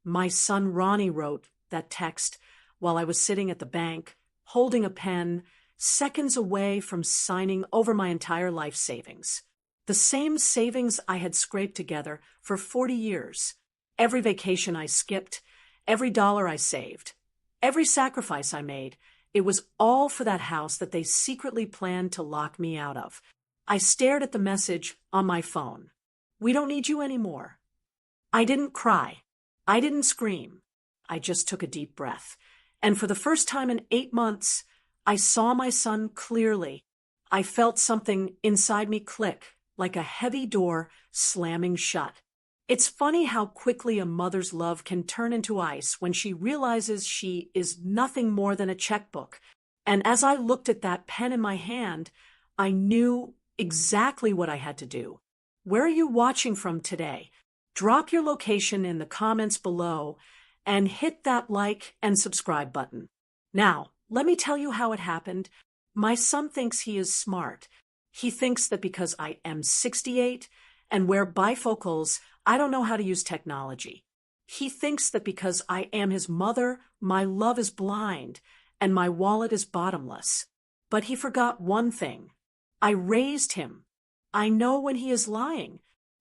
My son Ronnie wrote that text while I was sitting at the bank, holding a pen, seconds away from signing over my entire life savings. The same savings I had scraped together for 40 years. Every vacation I skipped, every dollar I saved, every sacrifice I made, it was all for that house that they secretly planned to lock me out of. I stared at the message on my phone. We don't need you anymore. I didn't cry. I didn't scream. I just took a deep breath. And for the first time in 8 months, I saw my son clearly. I felt something inside me click, like a heavy door slamming shut. It's funny how quickly a mother's love can turn into ice when she realizes she is nothing more than a checkbook. And as I looked at that pen in my hand, I knew exactly what I had to do. Where are you watching from today? Drop your location in the comments below and hit that like and subscribe button. Now, let me tell you how it happened. My son thinks he is smart. He thinks that because I am 68 and wear bifocals, I don't know how to use technology. He thinks that because I am his mother, my love is blind and my wallet is bottomless. But he forgot one thing. I raised him. I know when he is lying.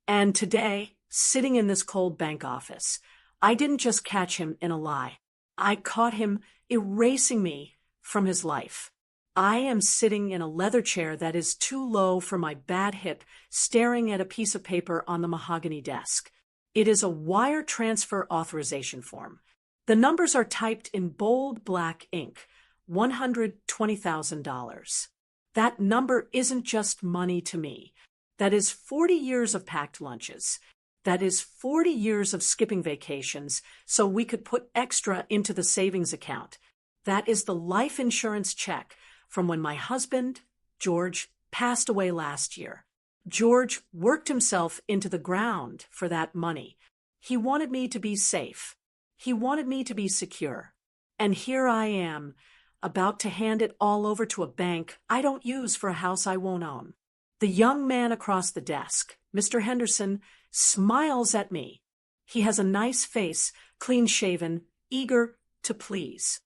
And today, sitting in this cold bank office, I didn't just catch him in a lie. I caught him erasing me from his life. I am sitting in a leather chair that is too low for my bad hip, staring at a piece of paper on the mahogany desk. It is a wire transfer authorization form. The numbers are typed in bold black ink, $120,000. That number isn't just money to me. That is 40 years of packed lunches. That is 40 years of skipping vacations so we could put extra into the savings account. That is the life insurance check from when my husband, George, passed away last year. George worked himself into the ground for that money. He wanted me to be safe. He wanted me to be secure. And here I am, about to hand it all over to a bank I don't use for a house I won't own. The young man across the desk, Mr. Henderson, smiles at me. He has a nice face, clean-shaven, eager to please.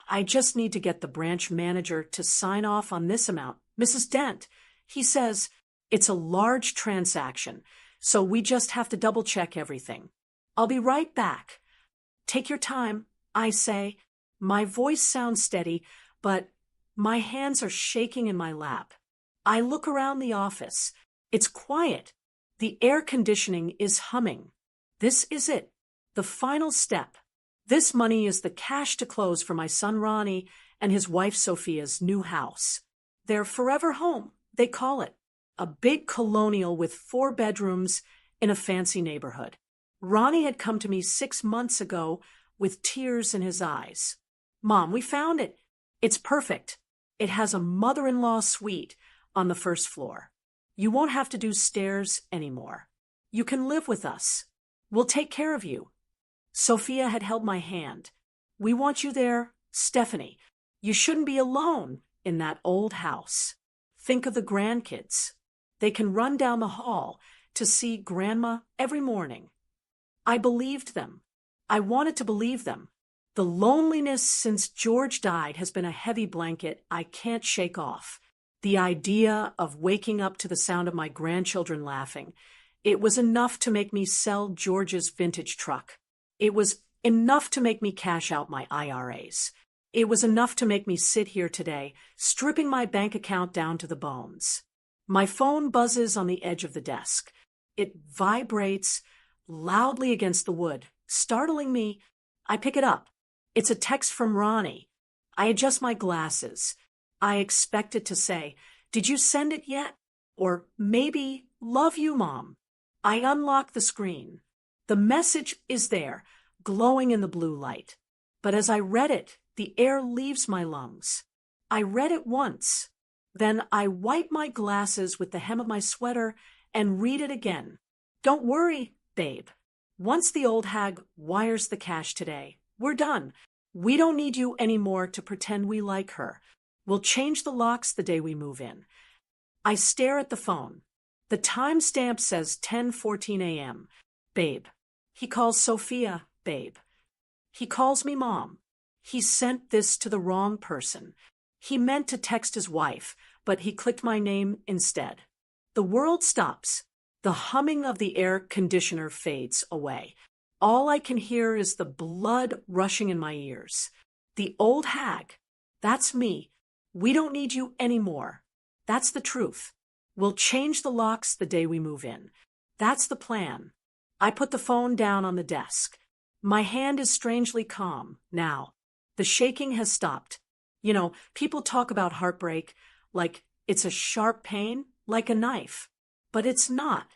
I just need to get the branch manager to sign off on this amount. Mrs. Dent, he says, it's a large transaction, so we just have to double-check everything. I'll be right back. Take your time, I say. My voice sounds steady, but my hands are shaking in my lap. I look around the office. It's quiet. The air conditioning is humming. This is it, the final step. This money is the cash to close for my son Ronnie and his wife Sophia's new house. Their forever home, they call it. A big colonial with 4 bedrooms in a fancy neighborhood. Ronnie had come to me 6 months ago with tears in his eyes. Mom, we found it. It's perfect. It has a mother-in-law suite on the first floor. You won't have to do stairs anymore. You can live with us. We'll take care of you. Sophia had held my hand. We want you there, Stephanie. You shouldn't be alone in that old house. Think of the grandkids. They can run down the hall to see Grandma every morning. I believed them. I wanted to believe them. The loneliness since George died has been a heavy blanket I can't shake off. The idea of waking up to the sound of my grandchildren laughing, it was enough to make me sell George's vintage truck. It was enough to make me cash out my IRAs. It was enough to make me sit here today, stripping my bank account down to the bones. My phone buzzes on the edge of the desk. It vibrates loudly against the wood, startling me. I pick it up. It's a text from Ronnie. I adjust my glasses. I expect it to say, "Did you send it yet?" Or maybe, "Love you, Mom." I unlock the screen. The message is there, glowing in the blue light. But as I read it, the air leaves my lungs. I read it once. Then I wipe my glasses with the hem of my sweater and read it again. Don't worry, babe. Once the old hag wires the cash today, we're done. We don't need you anymore to pretend we like her. We'll change the locks the day we move in. I stare at the phone. The timestamp says 10:14 a.m. Babe. He calls Sophia. babe. He calls me mom. He sent this to the wrong person. He meant to text his wife, but he clicked my name instead. The world stops. The humming of the air conditioner fades away. All I can hear is the blood rushing in my ears. The old hag. That's me. We don't need you anymore. That's the truth. We'll change the locks the day we move in. That's the plan. I put the phone down on the desk. My hand is strangely calm now. The shaking has stopped. People talk about heartbreak like it's a sharp pain, like a knife. But it's not.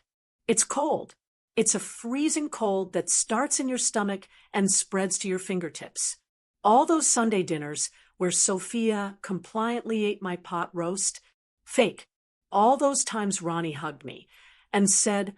It's cold. It's a freezing cold that starts in your stomach and spreads to your fingertips. All those Sunday dinners where Sophia compliantly ate my pot roast, fake. All those times Ronnie hugged me and said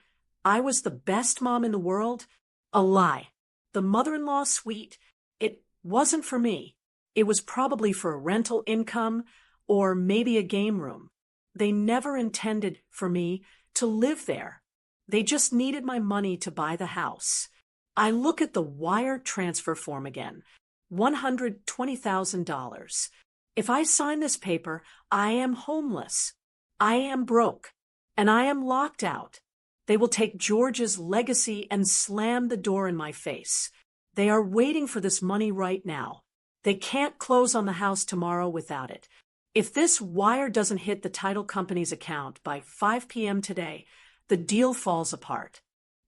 I was the best mom in the world, a lie. The mother-in-law suite, it wasn't for me. It was probably for a rental income or maybe a game room. They never intended for me to live there. They just needed my money to buy the house. I look at the wire transfer form again. $120,000. If I sign this paper, I am homeless. I am broke. And I am locked out. They will take George's legacy and slam the door in my face. They are waiting for this money right now. They can't close on the house tomorrow without it. If this wire doesn't hit the title company's account by 5 p.m. today, the deal falls apart.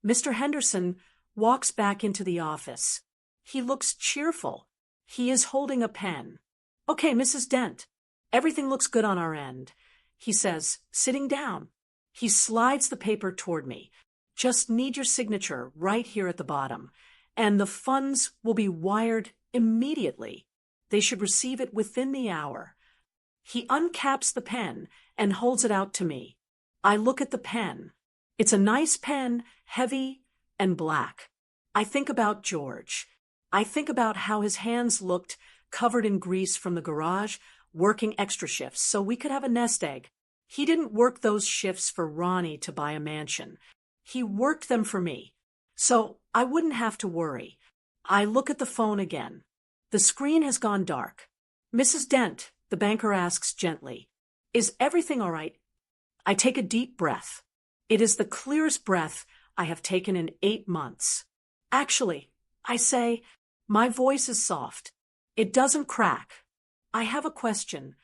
Mr. Henderson walks back into the office. He looks cheerful. He is holding a pen. Okay, Mrs. Dent. Everything looks good on our end, he says, sitting down. He slides the paper toward me. Just need your signature right here at the bottom, and the funds will be wired immediately. They should receive it within the hour. He uncaps the pen and holds it out to me. I look at the pen. It's a nice pen, heavy and black. I think about George. I think about how his hands looked covered in grease from the garage, working extra shifts so we could have a nest egg. He didn't work those shifts for Ronnie to buy a mansion. He worked them for me, so I wouldn't have to worry. I look at the phone again. The screen has gone dark. Mrs. Dent, the banker asks gently, is everything all right? I take a deep breath. It is the clearest breath I have taken in 8 months. Actually, I say, my voice is soft. It doesn't crack. I have a question.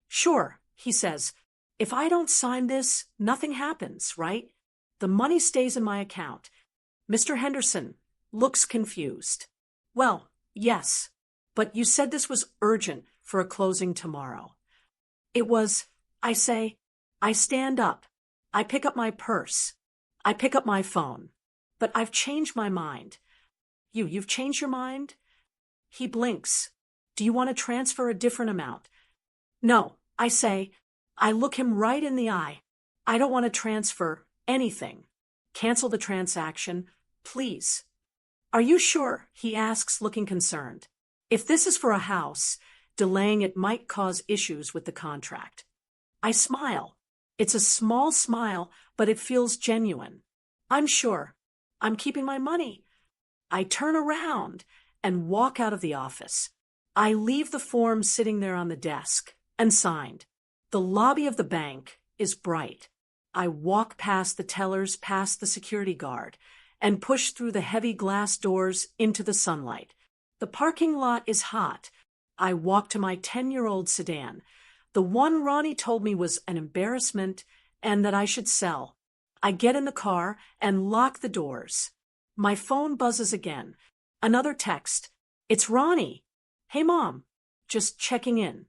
Sure, he says. If I don't sign this, nothing happens, right? The money stays in my account. Mr. Henderson looks confused. Well, yes, but you said this was urgent for a closing tomorrow. It was, I say. I stand up. I pick up my purse. I pick up my phone. But I've changed my mind. You've changed your mind? He blinks. Do you want to transfer a different amount? No, I say. I look him right in the eye. I don't want to transfer anything. Cancel the transaction, please. Are you sure? He asks, looking concerned. If this is for a house, delaying it might cause issues with the contract. I smile. It's a small smile, but it feels genuine. I'm sure. I'm keeping my money. I turn around and walk out of the office. I leave the form sitting there on the desk, and signed. The lobby of the bank is bright. I walk past the tellers, past the security guard, and push through the heavy glass doors into the sunlight. The parking lot is hot. I walk to my 10-year-old sedan, the one Ronnie told me was an embarrassment and that I should sell. I get in the car and lock the doors. My phone buzzes again. Another text. It's Ronnie. Hey, Mom. Just checking in.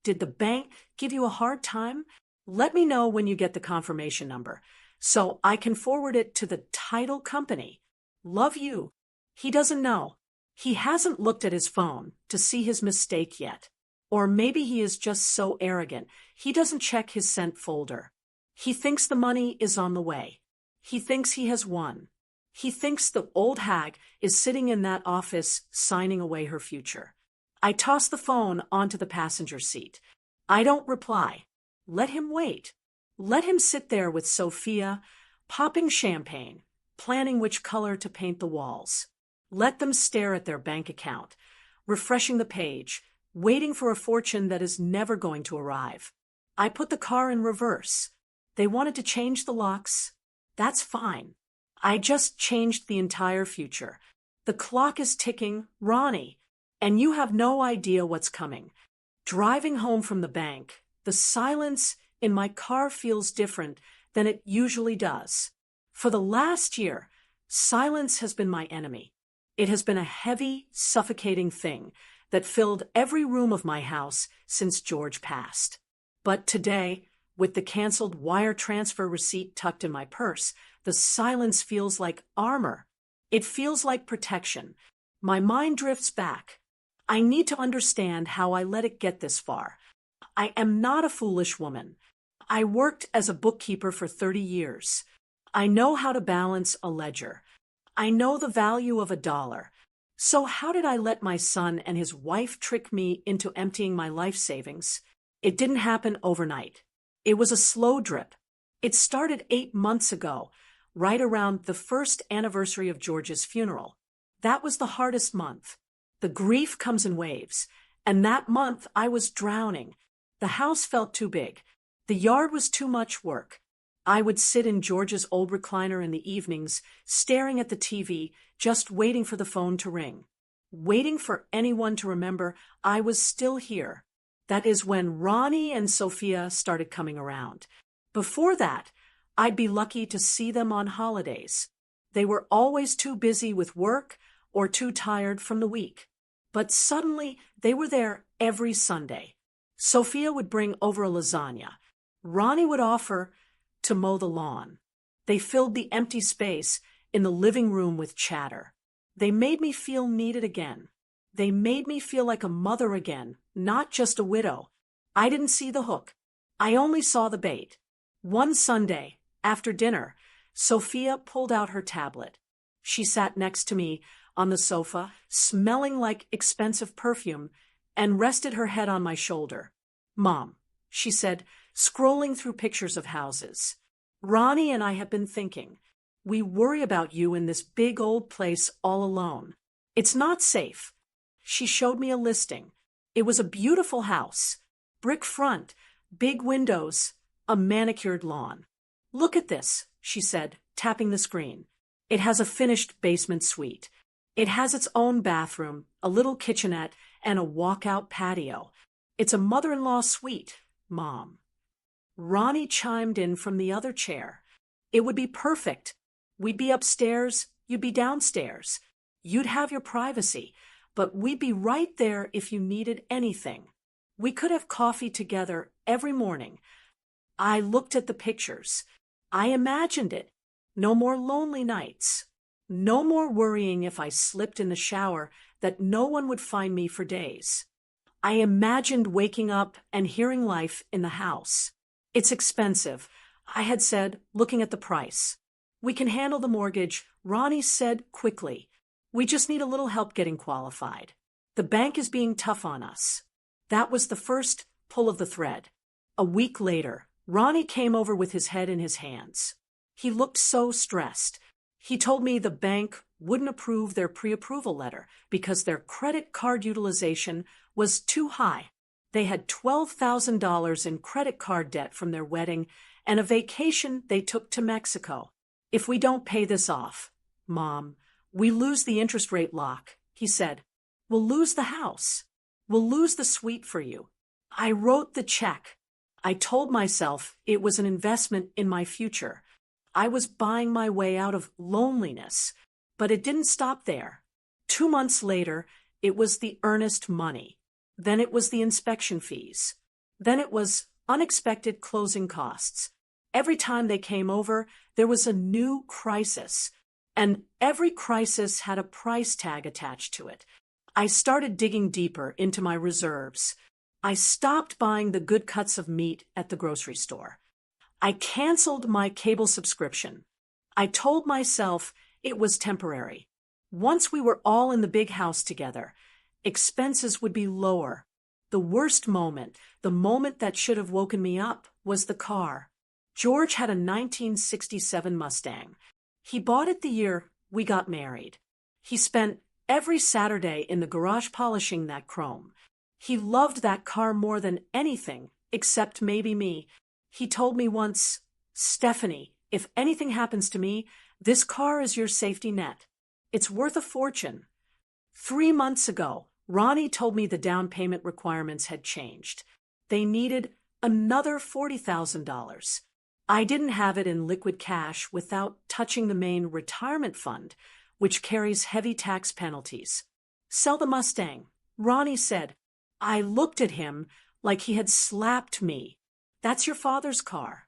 Did the bank give you a hard time? Let me know when you get the confirmation number so I can forward it to the title company. Love you. He doesn't know. He hasn't looked at his phone to see his mistake yet. Or maybe he is just so arrogant he doesn't check his sent folder. He thinks the money is on the way. He thinks he has won. He thinks the old hag is sitting in that office signing away her future. I toss the phone onto the passenger seat. I don't reply. Let him wait. Let him sit there with Sophia, popping champagne, planning which color to paint the walls. Let them stare at their bank account, refreshing the page, waiting for a fortune that is never going to arrive. I put the car in reverse. They wanted to change the locks. That's fine. I just changed the entire future. The clock is ticking, Ronnie, and you have no idea what's coming. Driving home from the bank, the silence in my car feels different than it usually does. For the last year, silence has been my enemy. It has been a heavy, suffocating thing that filled every room of my house since George passed. But today, with the canceled wire transfer receipt tucked in my purse, the silence feels like armor. It feels like protection. My mind drifts back. I need to understand how I let it get this far. I am not a foolish woman. I worked as a bookkeeper for 30 years. I know how to balance a ledger. I know the value of $1. So how did I let my son and his wife trick me into emptying my life savings? It didn't happen overnight. It was a slow drip. It started 8 months ago, right around the first anniversary of George's funeral. That was the hardest month. The grief comes in waves, and that month I was drowning. The house felt too big. The yard was too much work. I would sit in George's old recliner in the evenings, staring at the TV, just waiting for the phone to ring. Waiting for anyone to remember I was still here. That is when Ronnie and Sophia started coming around. Before that, I'd be lucky to see them on holidays. They were always too busy with work or too tired from the week. But suddenly, they were there every Sunday. Sophia would bring over a lasagna. Ronnie would offer to mow the lawn. They filled the empty space in the living room with chatter. They made me feel needed again. They made me feel like a mother again, not just a widow. I didn't see the hook. I only saw the bait. One Sunday, after dinner, Sophia pulled out her tablet. She sat next to me on the sofa, smelling like expensive perfume, and rested her head on my shoulder. "Mom," she said, scrolling through pictures of houses. "Ronnie and I have been thinking. We worry about you in this big old place all alone. It's not safe." She showed me a listing. It was a beautiful house. Brick front, big windows, a manicured lawn. "Look at this," she said, tapping the screen. "It has a finished basement suite. It has its own bathroom, a little kitchenette, and a walkout patio. It's a mother-in-law suite, Mom." Ronnie chimed in from the other chair. "It would be perfect. We'd be upstairs, you'd be downstairs. You'd have your privacy, but we'd be right there if you needed anything. We could have coffee together every morning." I looked at the pictures. I imagined it. No more lonely nights. No more worrying if I slipped in the shower that no one would find me for days. I imagined waking up and hearing life in the house. "It's expensive," I had said, looking at the price. "We can handle the mortgage," Ronnie said quickly. "We just need a little help getting qualified. The bank is being tough on us." That was the first pull of the thread. A week later, Ronnie came over with his head in his hands. He looked so stressed. He told me the bank wouldn't approve their pre-approval letter because their credit card utilization was too high. They had $12,000 in credit card debt from their wedding and a vacation they took to Mexico. "If we don't pay this off, Mom, we lose the interest rate lock," he said. "We'll lose the house. We'll lose the suite for you." I wrote the check. I told myself it was an investment in my future. I was buying my way out of loneliness, but it didn't stop there. 2 months later, it was the earnest money. Then it was the inspection fees. Then it was unexpected closing costs. Every time they came over, there was a new crisis. And every crisis had a price tag attached to it. I started digging deeper into my reserves. I stopped buying the good cuts of meat at the grocery store. I canceled my cable subscription. I told myself it was temporary. Once we were all in the big house together, expenses would be lower. The worst moment, the moment that should have woken me up, was the car. George had a 1967 Mustang. He bought it the year we got married. He spent every Saturday in the garage polishing that chrome. He loved that car more than anything, except maybe me. He told me once, "Stephanie, if anything happens to me, this car is your safety net. It's worth a fortune." 3 months ago, Ronnie told me the down payment requirements had changed. They needed another $40,000. I didn't have it in liquid cash without touching the main retirement fund, which carries heavy tax penalties. "Sell the Mustang," Ronnie said. I looked at him like he had slapped me. "That's your father's car."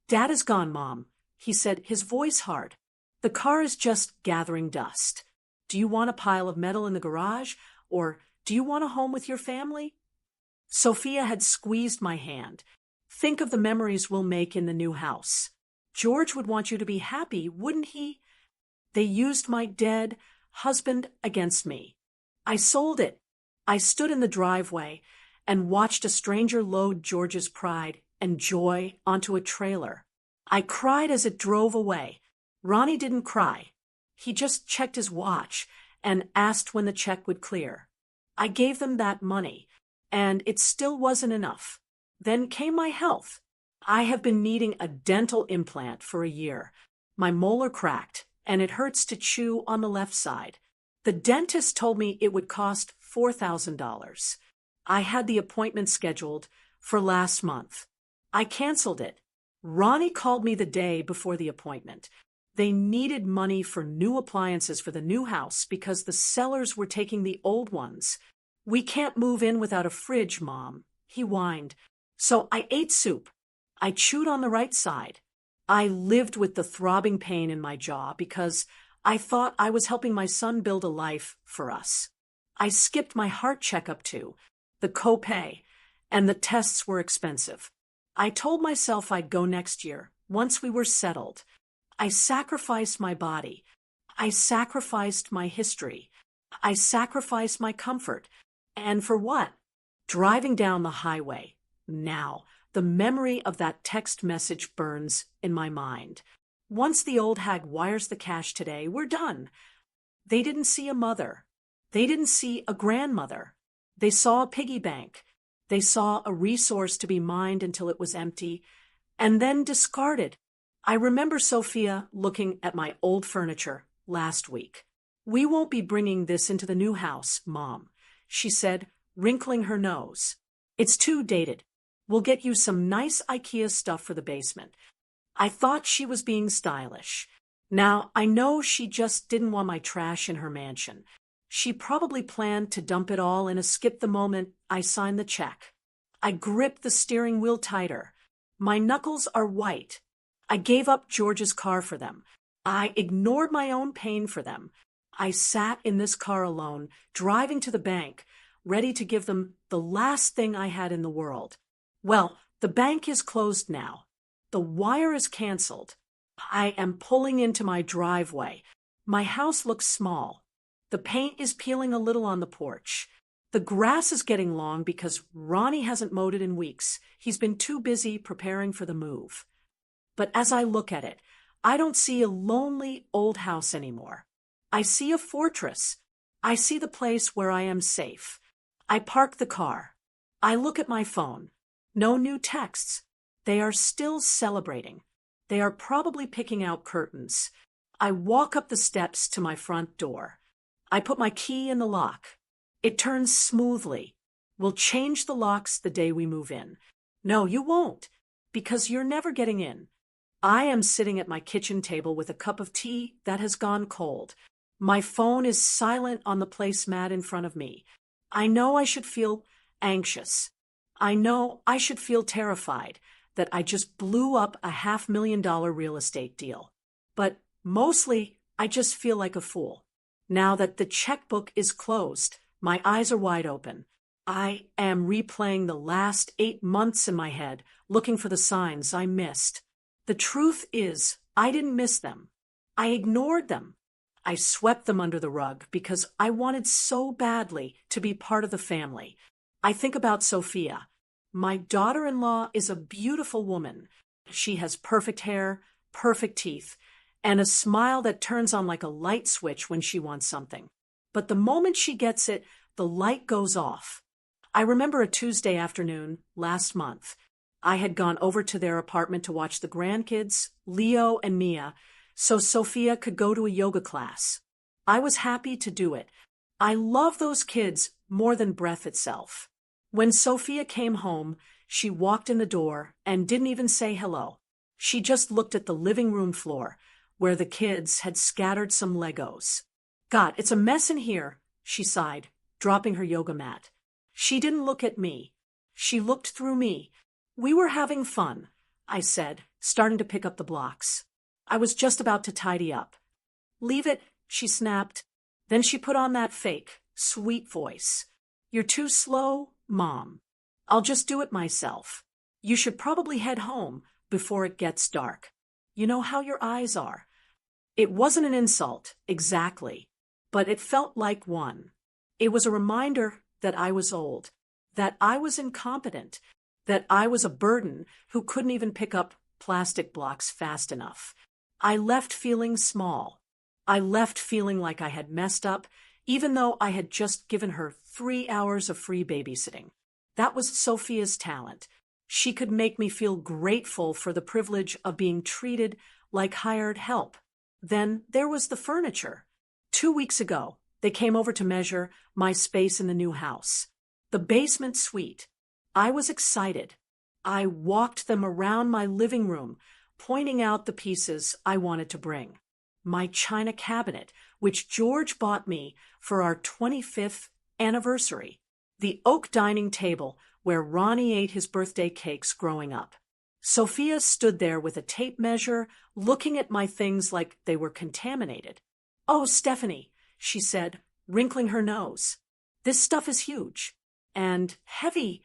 "Dad is gone, Mom," he said, his voice hard. "The car is just gathering dust. Do you want a pile of metal in the garage, or do you want a home with your family?" Sophia had squeezed my hand. "Think of the memories we'll make in the new house. George would want you to be happy, wouldn't he?" They used my dead husband against me. I sold it. I stood in the driveway and watched a stranger load George's pride and joy onto a trailer. I cried as it drove away. Ronnie didn't cry. He just checked his watch and asked when the check would clear. I gave them that money, and it still wasn't enough. Then came my health. I have been needing a dental implant for a year. My molar cracked, and it hurts to chew on the left side. The dentist told me it would cost $4,000. I had the appointment scheduled for last month. I canceled it. Ronnie called me the day before the appointment. They needed money for new appliances for the new house because the sellers were taking the old ones. "We can't move in without a fridge, Mom," he whined. So I ate soup. I chewed on the right side. I lived with the throbbing pain in my jaw because I thought I was helping my son build a life for us. I skipped my heart checkup too, the copay, and the tests were expensive. I told myself I'd go next year, once we were settled. I sacrificed my body. I sacrificed my history. I sacrificed my comfort. And for what? Driving down the highway. Now, the memory of that text message burns in my mind. Once the old hag wires the cash today, we're done. They didn't see a mother. They didn't see a grandmother. They saw a piggy bank. They saw a resource to be mined until it was empty, and then discarded. I remember Sophia looking at my old furniture last week. "We won't be bringing this into the new house, Mom," she said, wrinkling her nose. "It's too dated. We'll get you some nice IKEA stuff for the basement." I thought she was being stylish. Now, I know she just didn't want my trash in her mansion. She probably planned to dump it all in a skip the moment I signed the check. I gripped the steering wheel tighter. My knuckles are white. I gave up George's car for them. I ignored my own pain for them. I sat in this car alone, driving to the bank, ready to give them the last thing I had in the world. Well, the bank is closed now. The wire is canceled. I am pulling into my driveway. My house looks small. The paint is peeling a little on the porch. The grass is getting long because Ronnie hasn't mowed it in weeks. He's been too busy preparing for the move. But as I look at it, I don't see a lonely old house anymore. I see a fortress. I see the place where I am safe. I park the car. I look at my phone. No new texts. They are still celebrating. They are probably picking out curtains. I walk up the steps to my front door. I put my key in the lock. It turns smoothly. We'll change the locks the day we move in. No, you won't, because you're never getting in. I am sitting at my kitchen table with a cup of tea that has gone cold. My phone is silent on the placemat in front of me. I know I should feel anxious. I know I should feel terrified that I just blew up a $500,000 real estate deal. But mostly, I just feel like a fool. Now that the checkbook is closed, my eyes are wide open. I am replaying the last 8 months in my head, looking for the signs I missed. The truth is, I didn't miss them. I ignored them. I swept them under the rug because I wanted so badly to be part of the family. I think about Sophia. My daughter-in-law is a beautiful woman. She has perfect hair, perfect teeth, and a smile that turns on like a light switch when she wants something. but the moment she gets it, the light goes off. I remember a Tuesday afternoon last month. I had gone over to their apartment to watch the grandkids, Leo and Mia, so Sophia could go to a yoga class. I was happy to do it. I love those kids more than breath itself. When Sophia came home, she walked in the door and didn't even say hello. She just looked at the living room floor, where the kids had scattered some Legos. God, it's a mess in here, she sighed, dropping her yoga mat. She didn't look at me. She looked through me. We were having fun, I said, starting to pick up the blocks. I was just about to tidy up. Leave it, she snapped. Then she put on that fake, sweet voice. You're too slow, Mom. I'll just do it myself. You should probably head home before it gets dark. You know how your eyes are. It wasn't an insult, exactly, but it felt like one. It was a reminder that I was old, that I was incompetent, that I was a burden who couldn't even pick up plastic blocks fast enough. I left feeling small. I left feeling like I had messed up, even though I had just given her 3 hours of free babysitting. That was Sophia's talent. She could make me feel grateful for the privilege of being treated like hired help. Then there was the furniture. 2 weeks ago, they came over to measure my space in the new house. The basement suite. I was excited. I walked them around my living room, pointing out the pieces I wanted to bring. My china cabinet, which George bought me for our 25th anniversary. The oak dining table where Ronnie ate his birthday cakes growing up. Sophia stood there with a tape measure, looking at my things like they were contaminated. Oh, Stephanie, she said, wrinkling her nose. This stuff is huge. And heavy.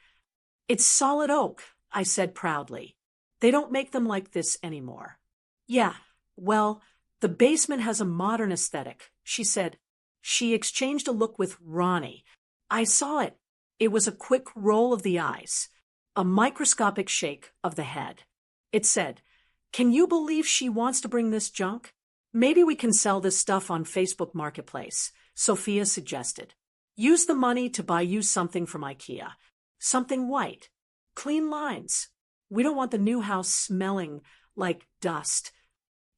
It's solid oak, I said proudly. They don't make them like this anymore. Yeah, well, the basement has a modern aesthetic, she said. She exchanged a look with Ronnie. I saw it. It was a quick roll of the eyes, a microscopic shake of the head. It said, "Can you believe she wants to bring this junk? Maybe we can sell this stuff on Facebook Marketplace," Sophia suggested. "Use the money to buy you something from IKEA. Something white. Clean lines. We don't want the new house smelling like dust."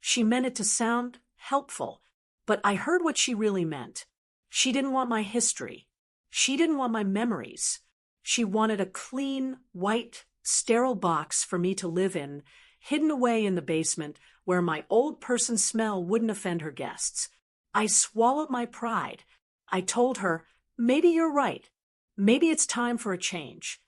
She meant it to sound helpful, but I heard what she really meant. She didn't want my history. She didn't want my memories. She wanted a clean, white, sterile box for me to live in, hidden away in the basement where my old person smell wouldn't offend her guests. I swallowed my pride. I told her, maybe you're right. Maybe it's time for a change.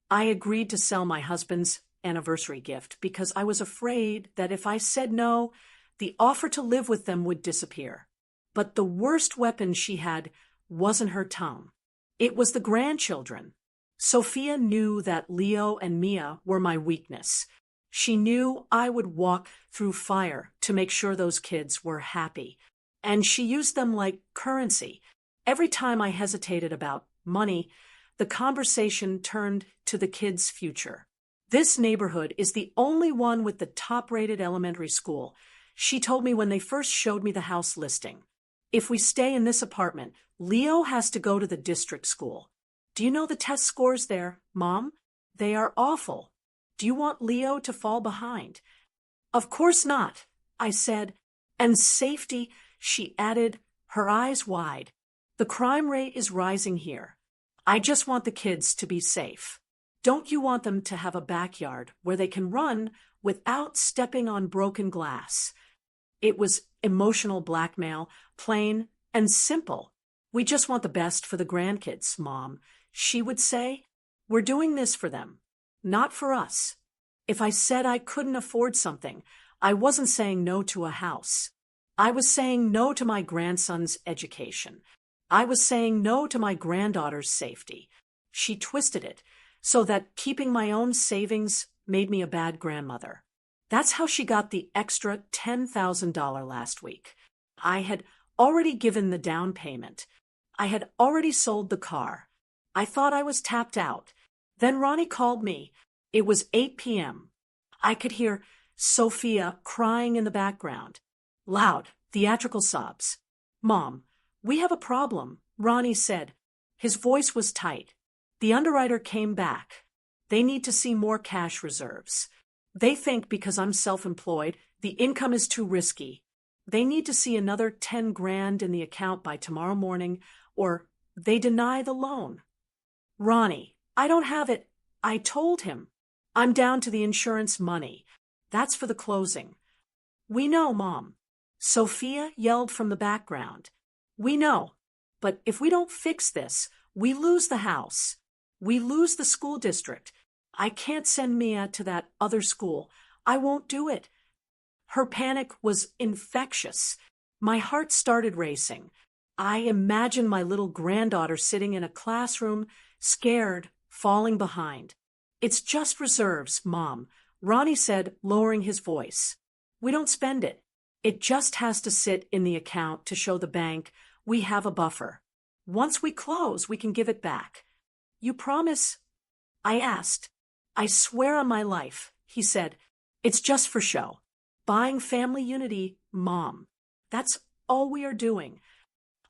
I agreed to sell my husband's anniversary gift because I was afraid that if I said no, the offer to live with them would disappear. But the worst weapon she had wasn't her tongue. It was the grandchildren. Sophia knew that Leo and Mia were my weakness. She knew I would walk through fire to make sure those kids were happy. And she used them like currency. Every time I hesitated about money, the conversation turned to the kids' future. This neighborhood is the only one with the top-rated elementary school, she told me when they first showed me the house listing. If we stay in this apartment, Leo has to go to the district school. Do you know the test scores there, Mom? They are awful. Do you want Leo to fall behind? Of course not, I said. And safety, she added, her eyes wide. The crime rate is rising here. I just want the kids to be safe. Don't you want them to have a backyard where they can run without stepping on broken glass? It was emotional blackmail, plain and simple. We just want the best for the grandkids, Mom, she would say. We're doing this for them, not for us. If I said I couldn't afford something, I wasn't saying no to a house. I was saying no to my grandson's education. I was saying no to my granddaughter's safety. She twisted it so that keeping my own savings made me a bad grandmother. That's how she got the extra $10,000 last week. I had already given the down payment. I had already sold the car. I thought I was tapped out. Then Ronnie called me. It was 8 p.m. I could hear Sophia crying in the background. Loud, theatrical sobs. Mom, "We have a problem," Ronnie said. His voice was tight. The underwriter came back. "They need to see more cash reserves. They think because I'm self-employed, the income is too risky. They need to see another 10 grand in the account by tomorrow morning, or they deny the loan." "Ronnie, I don't have it." I told him. "I'm down to the insurance money. That's for the closing." "We know, Mom." Sophia yelled from the background. "We know. But if we don't fix this, we lose the house. We lose the school district. I can't send Mia to that other school. I won't do it." Her panic was infectious. My heart started racing. I imagined my little granddaughter sitting in a classroom, scared, falling behind. "It's just reserves, Mom," Ronnie said, lowering his voice. "We don't spend it. It just has to sit in the account to show the bank we have a buffer. Once we close, we can give it back." "You promise?" I asked. "I swear on my life," he said. "It's just for show. Buying family unity, Mom. That's all we are doing."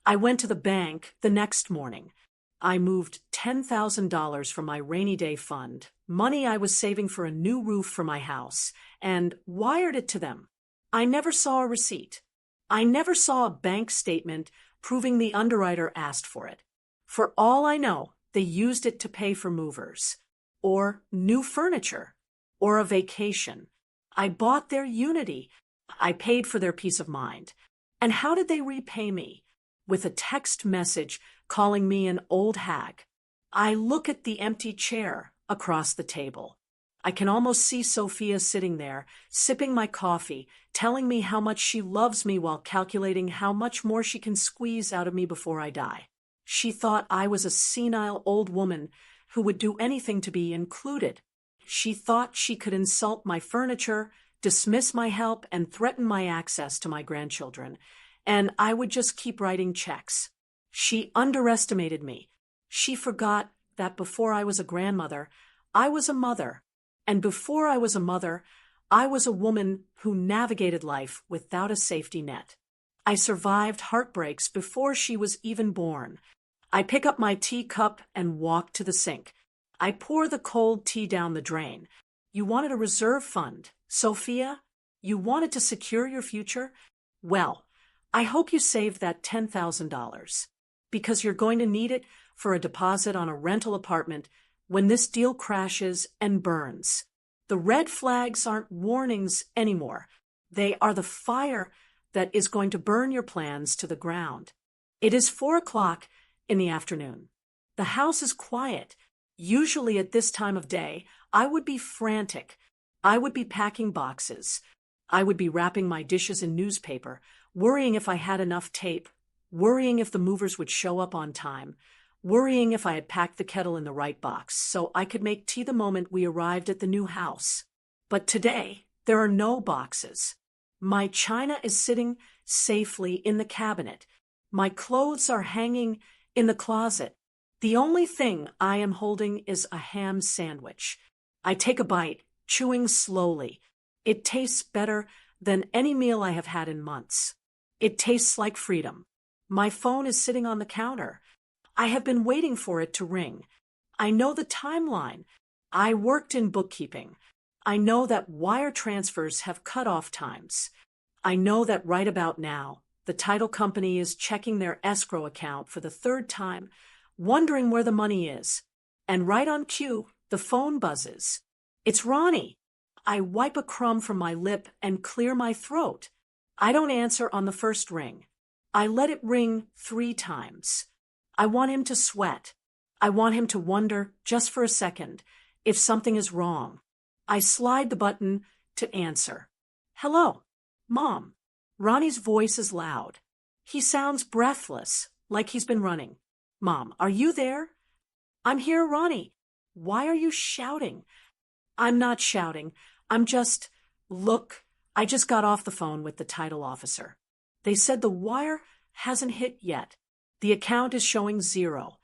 I went to the bank the next morning. I moved $10,000 from my rainy day fund, money I was saving for a new roof for my house, and wired it to them. I never saw a receipt. I never saw a bank statement proving the underwriter asked for it. For all I know, they used it to pay for movers, or new furniture, or a vacation. I bought their unity. I paid for their peace of mind. And how did they repay me? With a text message calling me an old hag. I look at the empty chair across the table. I can almost see Sophia sitting there, sipping my coffee, telling me how much she loves me while calculating how much more she can squeeze out of me before I die. She thought I was a senile old woman who would do anything to be included. She thought she could insult my furniture, dismiss my help, and threaten my access to my grandchildren, and I would just keep writing checks. She underestimated me. She forgot that before I was a grandmother, I was a mother. And before I was a mother, I was a woman who navigated life without a safety net. I survived heartbreaks before she was even born. I pick up my teacup and walk to the sink. I pour the cold tea down the drain. "You wanted a reserve fund, Sophia? You wanted to secure your future? Well, I hope you saved that $10,000, because you're going to need it for a deposit on a rental apartment when this deal crashes and burns. The red flags aren't warnings anymore. They are the fire that is going to burn your plans to the ground." It is 4 o'clock in the afternoon. The house is quiet. Usually at this time of day, I would be frantic. I would be packing boxes. I would be wrapping my dishes in newspaper, worrying if I had enough tape, worrying if the movers would show up on time, worrying if I had packed the kettle in the right box so I could make tea the moment we arrived at the new house. But today, there are no boxes. My china is sitting safely in the cabinet. My clothes are hanging in the closet. The only thing I am holding is a ham sandwich. I take a bite, chewing slowly. It tastes better than any meal I have had in months. It tastes like freedom. My phone is sitting on the counter. I have been waiting for it to ring. I know the timeline. I worked in bookkeeping. I know that wire transfers have cut-off times. I know that right about now, the title company is checking their escrow account for the third time, wondering where the money is. And right on cue, the phone buzzes. It's Ronnie. I wipe a crumb from my lip and clear my throat. I don't answer on the first ring. I let it ring 3 times. I want him to sweat. I want him to wonder, just for a second, if something is wrong. I slide the button to answer. "Hello, Mom." Ronnie's voice is loud. He sounds breathless, like he's been running. "Mom, are you there?" "I'm here, Ronnie." "Why are you shouting?" "I'm not shouting. Look, I just got off the phone with the title officer. They said the wire hasn't hit yet. The account is showing 0.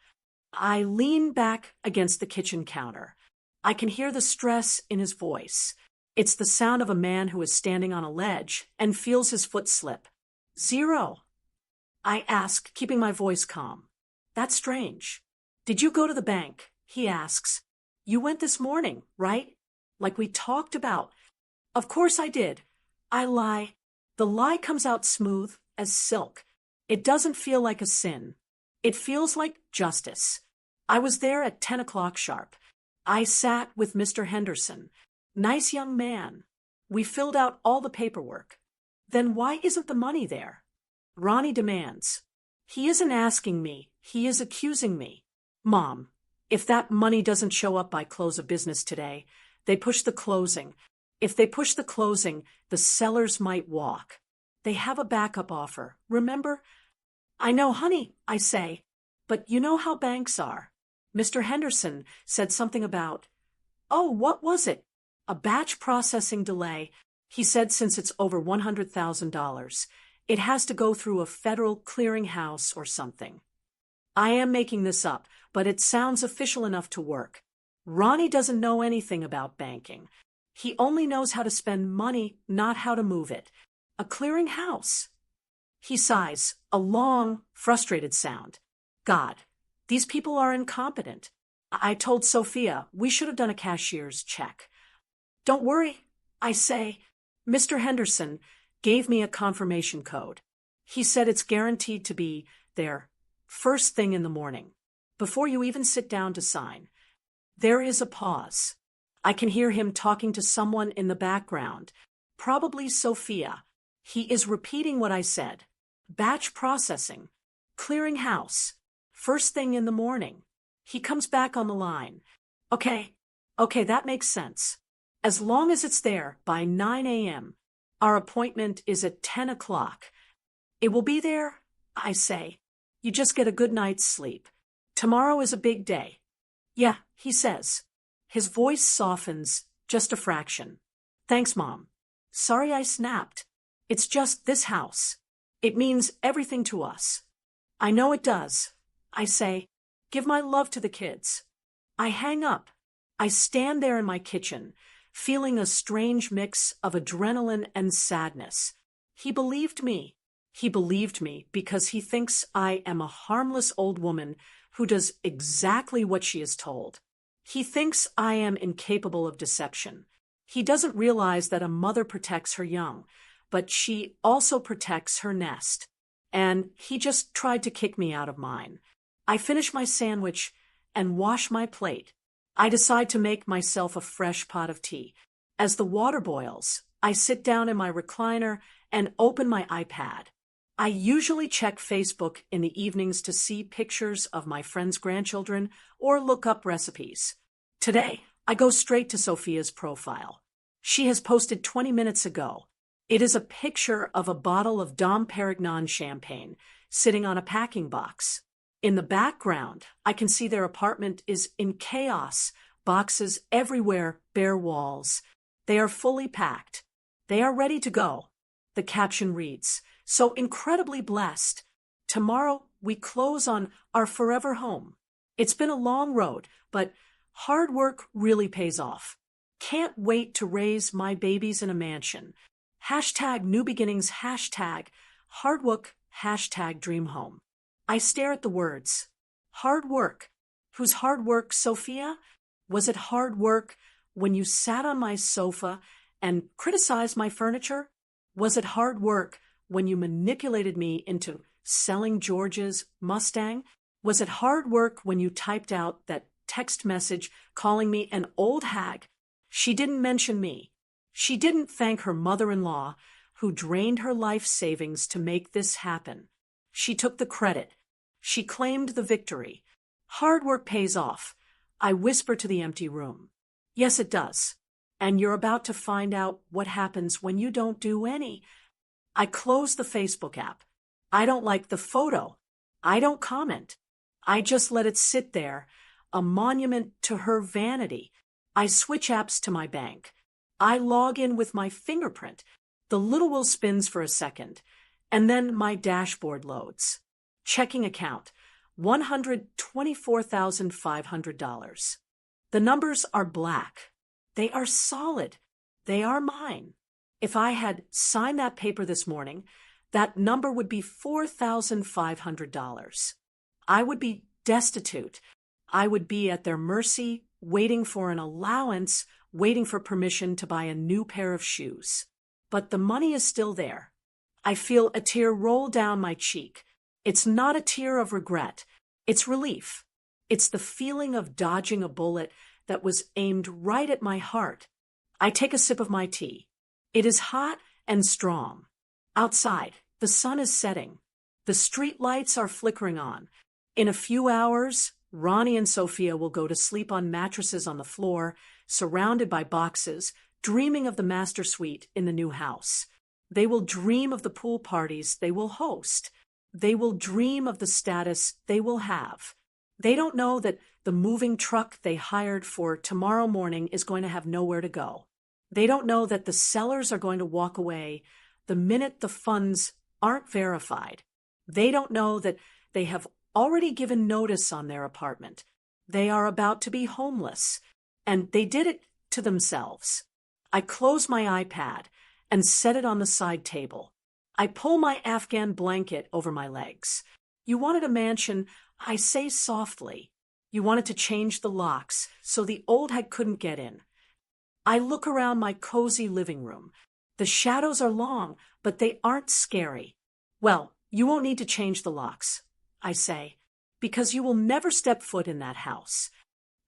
I lean back against the kitchen counter. I can hear the stress in his voice. It's the sound of a man who is standing on a ledge and feels his foot slip. 0. I ask, keeping my voice calm. That's strange. Did you go to the bank? He asks. You went this morning, right? Like we talked about. Of course I did. I lie. The lie comes out smooth as silk. It doesn't feel like a sin. It feels like justice. I was there at 10 o'clock sharp. I sat with Mr. Henderson. Nice young man. We filled out all the paperwork. Then why isn't the money there? Ronnie demands. He isn't asking me. He is accusing me. Mom, if that money doesn't show up by close of business today, they push the closing. If they push the closing, the sellers might walk. They have a backup offer, remember? I know, honey, I say, but you know how banks are. Mr. Henderson said something about, oh, what was it? A batch processing delay. He said since it's over $100,000, it has to go through a federal clearinghouse or something. I am making this up, but it sounds official enough to work. Ronnie doesn't know anything about banking. He only knows how to spend money, not how to move it. A clearinghouse. He sighs, a long, frustrated sound. God, these people are incompetent. I told Sophia we should have done a cashier's check. Don't worry, I say. Mr. Henderson gave me a confirmation code. He said it's guaranteed to be there first thing in the morning, before you even sit down to sign. There is a pause. I can hear him talking to someone in the background, probably Sophia. He is repeating what I said. Batch processing. Clearing house. First thing in the morning. He comes back on the line. Okay, that makes sense. As long as it's there by 9 a.m. Our appointment is at 10 o'clock. It will be there, I say. You just get a good night's sleep. Tomorrow is a big day. Yeah, he says. His voice softens just a fraction. Thanks, Mom. Sorry I snapped. It's just this house. It means everything to us. I know it does. I say, give my love to the kids. I hang up. I stand there in my kitchen, feeling a strange mix of adrenaline and sadness. He believed me. He believed me because he thinks I am a harmless old woman who does exactly what she is told. He thinks I am incapable of deception. He doesn't realize that a mother protects her young, but she also protects her nest. And he just tried to kick me out of mine. I finish my sandwich and wash my plate. I decide to make myself a fresh pot of tea. As the water boils, I sit down in my recliner and open my iPad. I usually check Facebook in the evenings to see pictures of my friends' grandchildren or look up recipes. Today, I go straight to Sophia's profile. She has posted 20 minutes ago. It is a picture of a bottle of Dom Perignon champagne sitting on a packing box. In the background, I can see their apartment is in chaos, boxes everywhere, bare walls. They are fully packed. They are ready to go. The caption reads, so incredibly blessed. Tomorrow we close on our forever home. It's been a long road, but hard work really pays off. Can't wait to raise my babies in a mansion. Hashtag new beginnings, hashtag hard work, hashtag dream home. I stare at the words. Hard work. Whose hard work, Sophia? Was it hard work when you sat on my sofa and criticized my furniture? Was it hard work when you manipulated me into selling George's Mustang? Was it hard work when you typed out that text message calling me an old hag? She didn't mention me. She didn't thank her mother-in-law, who drained her life savings to make this happen. She took the credit. She claimed the victory. Hard work pays off. I whisper to the empty room. Yes, it does. And you're about to find out what happens when you don't do any. I close the Facebook app. I don't like the photo. I don't comment. I just let it sit there, a monument to her vanity. I switch apps to my bank. I log in with my fingerprint. The little wheel spins for a second, and then my dashboard loads. Checking account, $124,500. The numbers are black. They are solid. They are mine. If I had signed that paper this morning, That number would be $4,500. I would be destitute. I would be at their mercy, waiting for an allowance, waiting for permission to buy a new pair of shoes. But the money is still there. I feel a tear roll down my cheek. It's not a tear of regret. It's relief. It's the feeling of dodging a bullet that was aimed right at my heart. I take a sip of my tea. It is hot and strong. Outside, the sun is setting. The street lights are flickering on. In a few hours, Ronnie and Sophia will go to sleep on mattresses on the floor, surrounded by boxes, dreaming of the master suite in the new house. They will dream of the pool parties they will host. They will dream of the status they will have. They don't know that the moving truck they hired for tomorrow morning is going to have nowhere to go. They don't know that the sellers are going to walk away the minute the funds aren't verified. They don't know that they have already given notice on their apartment. They are about to be homeless, and they did it to themselves. I close my iPad and set it on the side table. I pull my Afghan blanket over my legs. You wanted a mansion, I say softly. You wanted to change the locks so the old hag couldn't get in. I look around my cozy living room. The shadows are long, but they aren't scary. Well, you won't need to change the locks, I say, because you will never step foot in that house.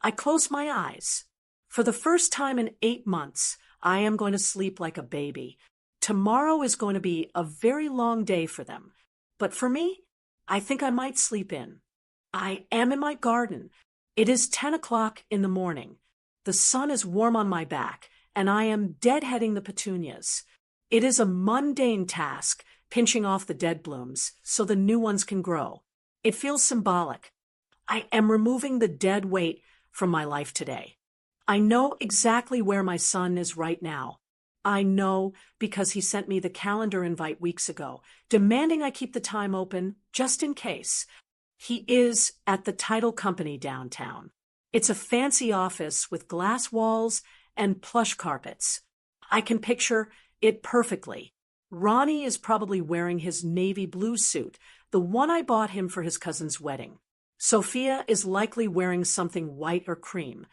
I close my eyes. For the first time in 8 months, I am going to sleep like a baby. Tomorrow is going to be a very long day for them. But for me, I think I might sleep in. I am in my garden. It is 10 o'clock in the morning. The sun is warm on my back, and I am deadheading the petunias. It is a mundane task, pinching off the dead blooms so the new ones can grow. It feels symbolic. I am removing the dead weight from my life today. I know exactly where my son is right now. I know because he sent me the calendar invite weeks ago, demanding I keep the time open just in case. He is at the title company downtown. It's a fancy office with glass walls and plush carpets. I can picture it perfectly. Ronnie is probably wearing his navy blue suit, the one I bought him for his cousin's wedding. Sophia is likely wearing something white or cream,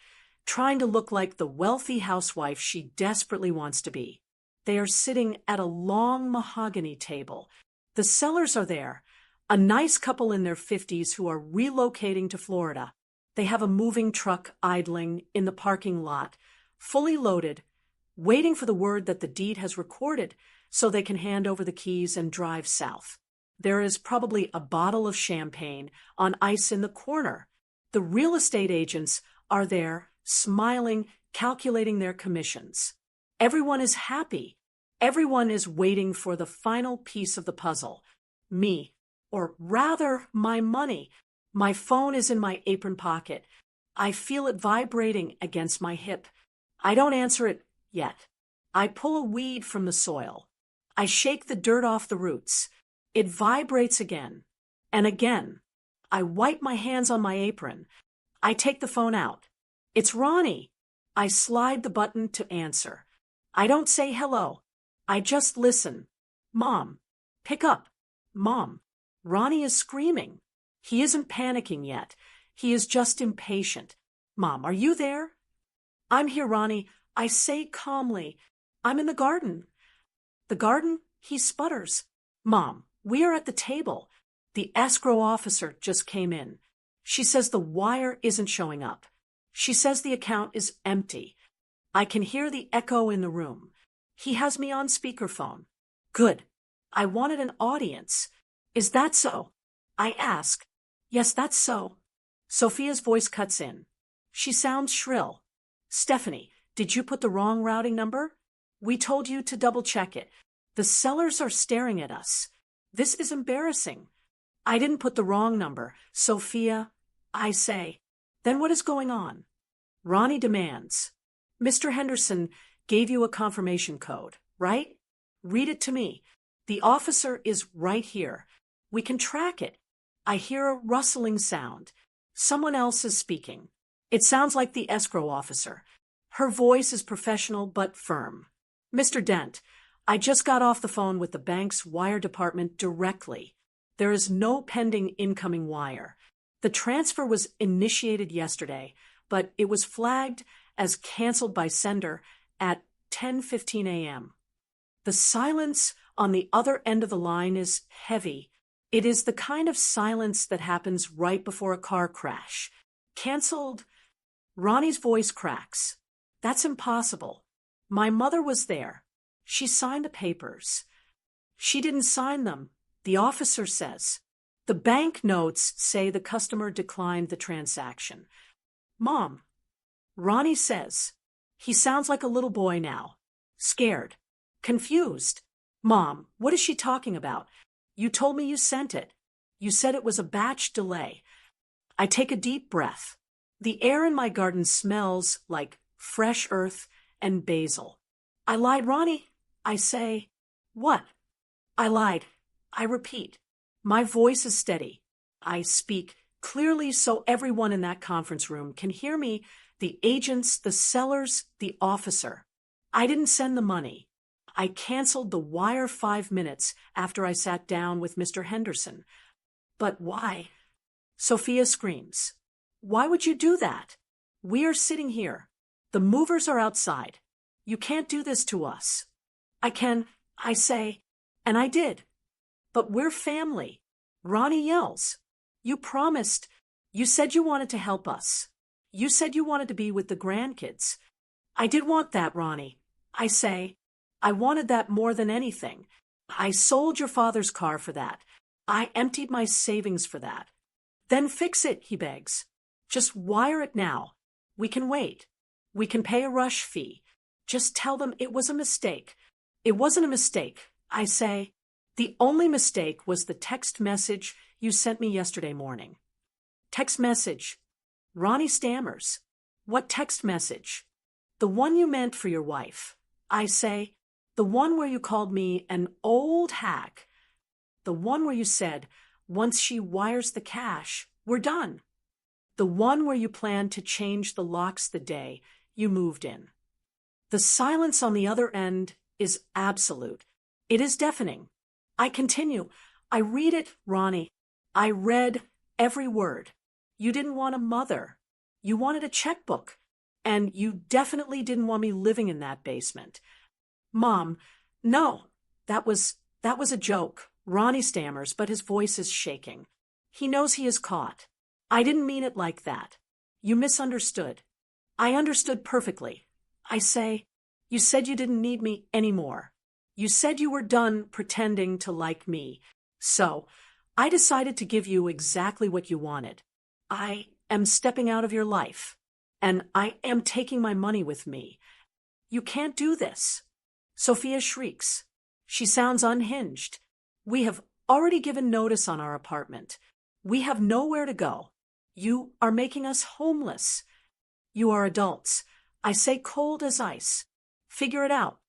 trying to look like the wealthy housewife she desperately wants to be. They are sitting at a long mahogany table. The sellers are there, a nice couple in their 50s who are relocating to Florida. They have a moving truck idling in the parking lot, fully loaded, waiting for the word that the deed has recorded so they can hand over the keys and drive south. There is probably a bottle of champagne on ice in the corner. The real estate agents are there, smiling, calculating their commissions. Everyone is happy. Everyone is waiting for the final piece of the puzzle. Me, or rather my money. My phone is in my apron pocket. I feel it vibrating against my hip. I don't answer it yet. I pull a weed from the soil. I shake the dirt off the roots. It vibrates again and again. I wipe my hands on my apron. I take the phone out. It's Ronnie. I slide the button to answer. I don't say hello. I just listen. Mom, pick up. Mom. Ronnie is screaming. He isn't panicking yet. He is just impatient. Mom, are you there? I'm here, Ronnie. I say calmly. I'm in the garden. The garden? He sputters. Mom, we are at the table. The escrow officer just came in. She says the wire isn't showing up. She says the account is empty. I can hear the echo in the room. He has me on speakerphone. Good. I wanted an audience. Is that so? I ask. Yes, that's so. Sophia's voice cuts in. She sounds shrill. Stephanie, did you put the wrong routing number? We told you to double-check it. The sellers are staring at us. This is embarrassing. I didn't put the wrong number. Sophia, I say. Then what is going on? Ronnie demands. Mr. Henderson gave you a confirmation code, right? Read it to me. The officer is right here. We can track it. I hear a rustling sound. Someone else is speaking. It sounds like the escrow officer. Her voice is professional but firm. Mr. Dent, I just got off the phone with the bank's wire department directly. There is no pending incoming wire. The transfer was initiated yesterday, but it was flagged as canceled by sender at 10:15 a.m. The silence on the other end of the line is heavy. It is the kind of silence that happens right before a car crash. Canceled? Ronnie's voice cracks. That's impossible. My mother was there. She signed the papers. She didn't sign them, the officer says. The bank notes say the customer declined the transaction. Mom, Ronnie says. He sounds like a little boy now. Scared. Confused. Mom, what is she talking about? You told me you sent it. You said it was a batch delay. I take a deep breath. The air in my garden smells like fresh earth and basil. I lied, Ronnie. I say, what? I lied. I repeat. My voice is steady. I speak clearly so everyone in that conference room can hear me, the agents, the sellers, the officer. I didn't send the money. I canceled the wire 5 minutes after I sat down with Mr. Henderson. But why? Sophia screams. Why would you do that? We are sitting here. The movers are outside. You can't do this to us. I can, I say, and I did. But we're family. Ronnie yells. You promised. You said you wanted to help us. You said you wanted to be with the grandkids. I did want that, Ronnie. I say, I wanted that more than anything. I sold your father's car for that. I emptied my savings for that. Then fix it, he begs. Just wire it now. We can wait. We can pay a rush fee. Just tell them it was a mistake. It wasn't a mistake, I say. The only mistake was the text message you sent me yesterday morning. Text message. Ronnie stammers. What text message? The one you meant for your wife. I say, the one where you called me an old hack. The one where you said, once she wires the cash, we're done. The one where you planned to change the locks the day you moved in. The silence on the other end is absolute. It is deafening. I continue. I read it, Ronnie. I read every word. You didn't want a mother. You wanted a checkbook. And you definitely didn't want me living in that basement. Mom, no, that was a joke. Ronnie stammers, but his voice is shaking. He knows he is caught. I didn't mean it like that. You misunderstood. I understood perfectly. I say, you said you didn't need me anymore. You said you were done pretending to like me. So, I decided to give you exactly what you wanted. I am stepping out of your life. And I am taking my money with me. You can't do this. Sophia shrieks. She sounds unhinged. We have already given notice on our apartment. We have nowhere to go. You are making us homeless. You are adults. I say cold as ice. Figure it out.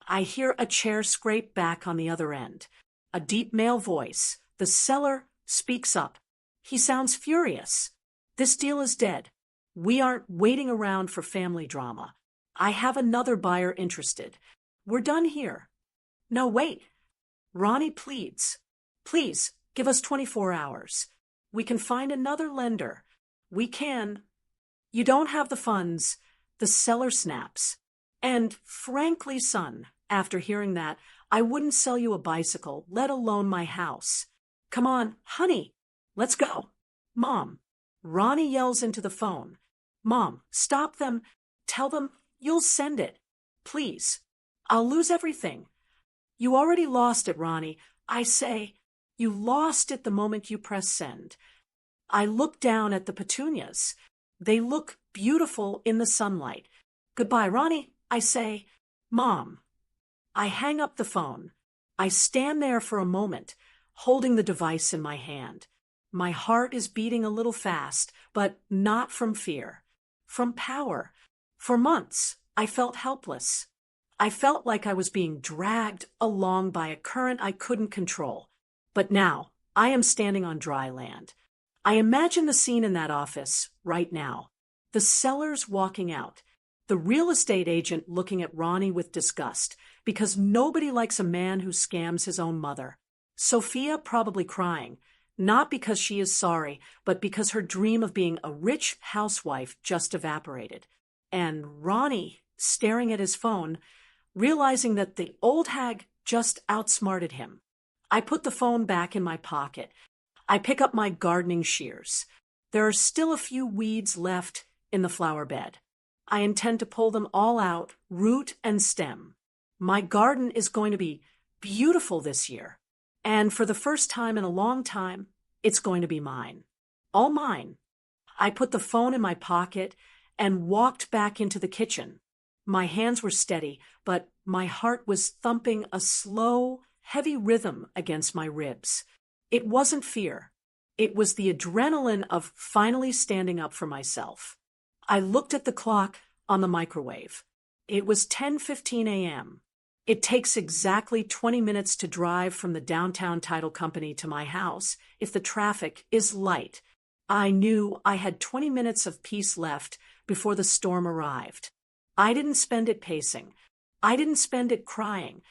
I hear a chair scrape back on the other end. A deep male voice. The seller speaks up. He sounds furious. This deal is dead. We aren't waiting around for family drama. I have another buyer interested. We're done here. No, wait. Ronnie pleads. Please, give us 24 hours. We can find another lender. We can. You don't have the funds. The seller snaps. And frankly, son, after hearing that, I wouldn't sell you a bicycle, let alone my house. Come on, honey, let's go. Mom. Ronnie yells into the phone. Mom, stop them. Tell them you'll send it. Please. I'll lose everything. You already lost it, Ronnie. I say, you lost it the moment you press send. I look down at the petunias. They look beautiful in the sunlight. Goodbye, Ronnie. I say, Mom. I hang up the phone. I stand there for a moment, holding the device in my hand. My heart is beating a little fast, but not from fear. From power. For months, I felt helpless. I felt like I was being dragged along by a current I couldn't control. But now, I am standing on dry land. I imagine the scene in that office, right now. The sellers walking out. The real estate agent looking at Ronnie with disgust, because nobody likes a man who scams his own mother. Sophia probably crying, not because she is sorry, but because her dream of being a rich housewife just evaporated. And Ronnie staring at his phone, realizing that the old hag just outsmarted him. I put the phone back in my pocket. I pick up my gardening shears. There are still a few weeds left in the flower bed. I intend to pull them all out, root and stem. My garden is going to be beautiful this year. And for the first time in a long time, it's going to be mine. All mine. I put the phone in my pocket and walked back into the kitchen. My hands were steady, but my heart was thumping a slow, heavy rhythm against my ribs. It wasn't fear. It was the adrenaline of finally standing up for myself. I looked at the clock on the microwave. It was 10:15 a.m. It takes exactly 20 minutes to drive from the downtown title company to my house if the traffic is light. I knew I had 20 minutes of peace left before the storm arrived. I didn't spend it pacing. I didn't spend it crying.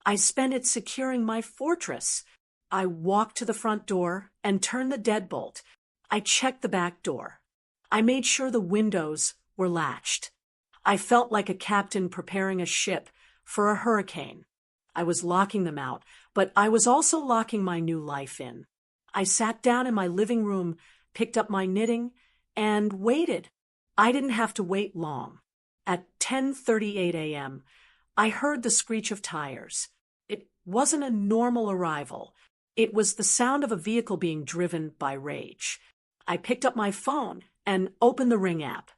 I spent it securing my fortress. I walked to the front door and turned the deadbolt. I checked the back door. I made sure the windows were latched. I felt like a captain preparing a ship for a hurricane. I was locking them out, but I was also locking my new life in. I sat down in my living room, picked up my knitting, and waited. I didn't have to wait long. At 10:38 a.m., I heard the screech of tires. It wasn't a normal arrival. It was the sound of a vehicle being driven by rage. I picked up my phone and opened the Ring app.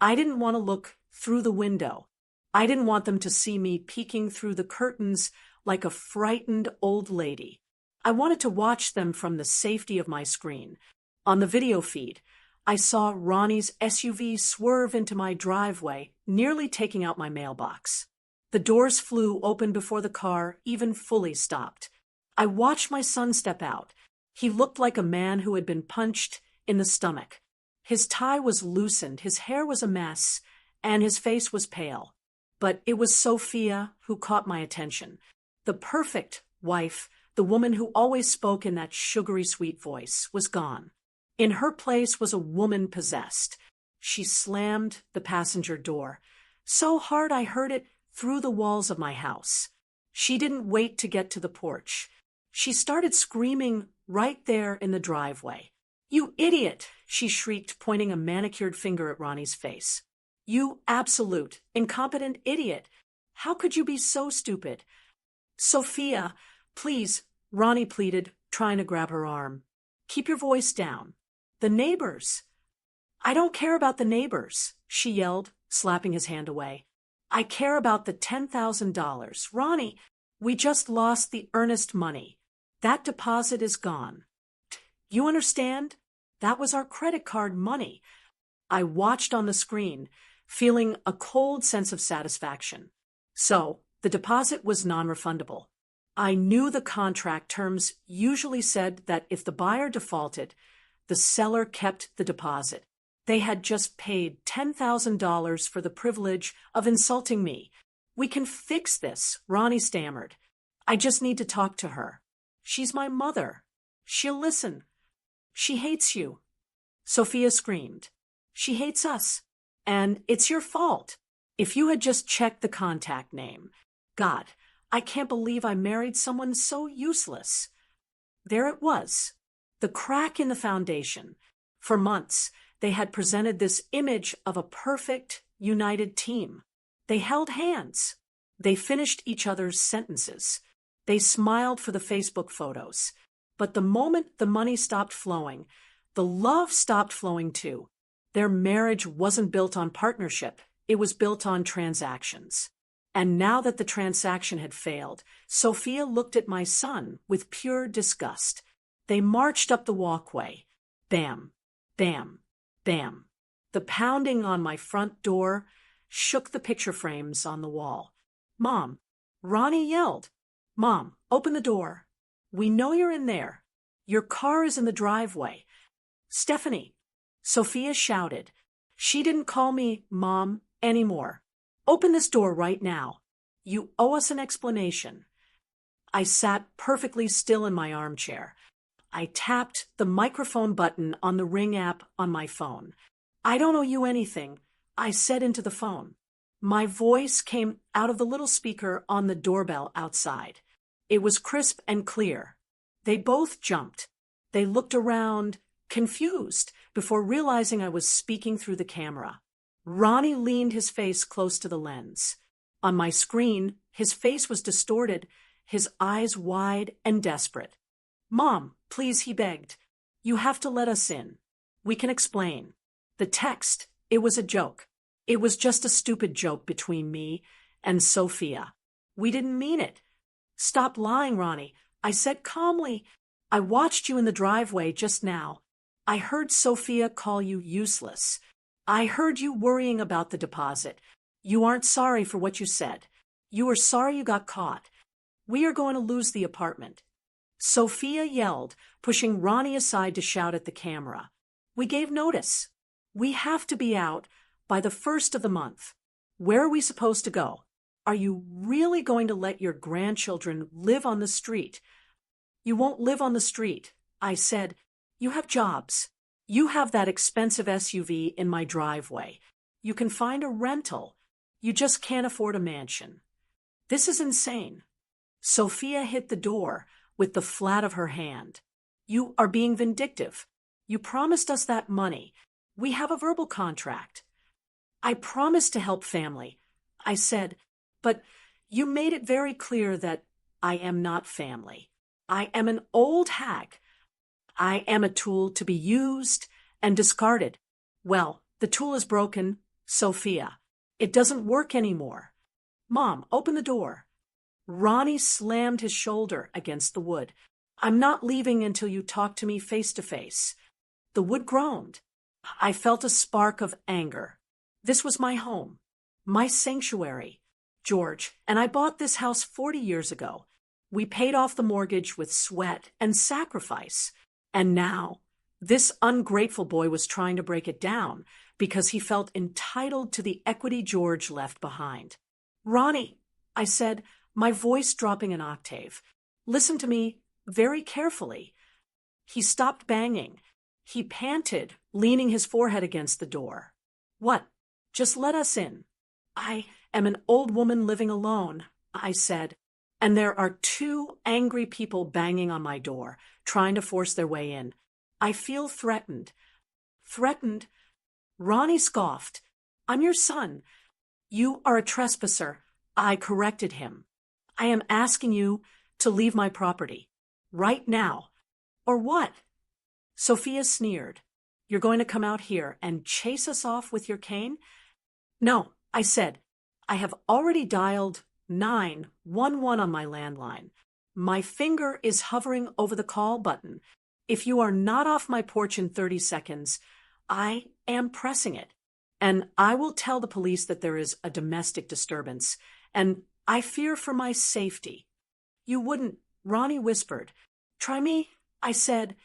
I didn't want to look through the window. I didn't want them to see me peeking through the curtains like a frightened old lady. I wanted to watch them from the safety of my screen. On the video feed, I saw Ronnie's SUV swerve into my driveway, nearly taking out my mailbox. The doors flew open before the car even fully stopped. I watched my son step out. He looked like a man who had been punched in the stomach. His tie was loosened, his hair was a mess, and his face was pale. But it was Sophia who caught my attention. The perfect wife, the woman who always spoke in that sugary sweet voice, was gone. In her place was a woman possessed. She slammed the passenger door so hard I heard it through the walls of my house. She didn't wait to get to the porch. She started screaming right there in the driveway. "You idiot!" she shrieked, pointing a manicured finger at Ronnie's face. "You absolute, incompetent idiot! How could you be so stupid?" "Sophia, please," Ronnie pleaded, trying to grab her arm. "Keep your voice down. The neighbors." "I don't care about the neighbors," she yelled, slapping his hand away. "I care about the $10,000. Ronnie, we just lost the earnest money. That deposit is gone. You understand? That was our credit card money." I watched on the screen, feeling a cold sense of satisfaction. So, the deposit was non-refundable. I knew the contract terms usually said that if the buyer defaulted, the seller kept the deposit. They had just paid $10,000 for the privilege of insulting me. "We can fix this," Ronnie stammered. "I just need to talk to her. She's my mother. She'll listen. She hates you." Sophia screamed. "She hates us. And it's your fault. If you had just checked the contact name. God, I can't believe I married someone so useless." There it was. The crack in the foundation. For months, they had presented this image of a perfect, united team. They held hands. They finished each other's sentences. They smiled for the Facebook photos. But the moment the money stopped flowing, the love stopped flowing too. Their marriage wasn't built on partnership. It was built on transactions. And now that the transaction had failed, Sophia looked at my son with pure disgust. They marched up the walkway. Bam, bam, bam. The pounding on my front door shook the picture frames on the wall. "Mom," Ronnie yelled. "Mom, open the door. We know you're in there. Your car is in the driveway." "Stephanie," Sophia shouted. She didn't call me Mom anymore. Open this door right now. You owe us an explanation. I sat perfectly still in my armchair. I tapped the microphone button on the Ring app on my phone. I don't owe you anything, I said into the phone. My voice came out of the little speaker on the doorbell outside. It was crisp and clear. They both jumped. They looked around, confused, before realizing I was speaking through the camera. Ronnie leaned his face close to the lens. On my screen, his face was distorted, his eyes wide and desperate. "Mom, please," he begged. "You have to let us in. We can explain." The text, it was a joke. It was just a stupid joke between me and Sophia. We didn't mean it. "Stop lying, Ronnie," I said calmly. "I watched you in the driveway just now. I heard Sophia call you useless. I heard you worrying about the deposit. You aren't sorry for what you said. You were sorry you got caught. We are going to lose the apartment." Sophia yelled, pushing Ronnie aside to shout at the camera. "We gave notice. We have to be out by the 1st of the month. Where are we supposed to go? Are you really going to let your grandchildren live on the street?" "You won't live on the street," I said. "You have jobs. You have that expensive SUV in my driveway. You can find a rental. You just can't afford a mansion." "This is insane." Sophia hit the door with the flat of her hand. "You are being vindictive. You promised us that money. We have a verbal contract." "I promised to help family," I said, "but you made it very clear that I am not family. I am an old hag. I am a tool to be used and discarded. Well, the tool is broken, Sophia. It doesn't work anymore. Mom, open the door." Ronnie slammed his shoulder against the wood. "I'm not leaving until you talk to me face to face." The wood groaned. I felt a spark of anger. This was my home, my sanctuary, George, and I bought this house 40 years ago. We paid off the mortgage with sweat and sacrifice. And now, this ungrateful boy was trying to break it down because he felt entitled to the equity George left behind. "Ronnie," I said, my voice dropping an octave, "listen to me very carefully." He stopped banging. He panted, leaning his forehead against the door. "What? Just let us in." "I am an old woman living alone," I said, "and there are 2 angry people banging on my door, trying to force their way in. I feel threatened." "Threatened?" Ronnie scoffed. "I'm your son. You are a trespasser." I corrected him. "I am asking you to leave my property. Right now." "Or what?" Sophia sneered. "You're going to come out here and chase us off with your cane?" "No," I said. "I have already dialed 911 on my landline. My finger is hovering over the call button. If you are not off my porch in 30 seconds, I am pressing it. And I will tell the police that there is a domestic disturbance, and I fear for my safety." "You wouldn't," Ronnie whispered. "Try me," I said.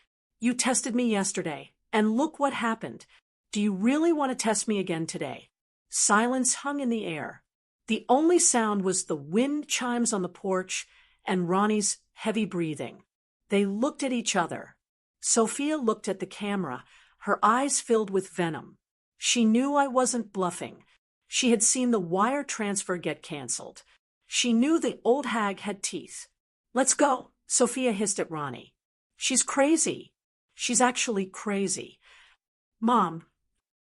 "You tested me yesterday, and look what happened. Do you really want to test me again today?" Silence hung in the air. The only sound was the wind chimes on the porch and Ronnie's heavy breathing. They looked at each other. Sophia looked at the camera, her eyes filled with venom. She knew I wasn't bluffing. She had seen the wire transfer get canceled. She knew the old hag had teeth. "Let's go," Sophia hissed at Ronnie. "She's crazy. She's actually crazy." "Mom,"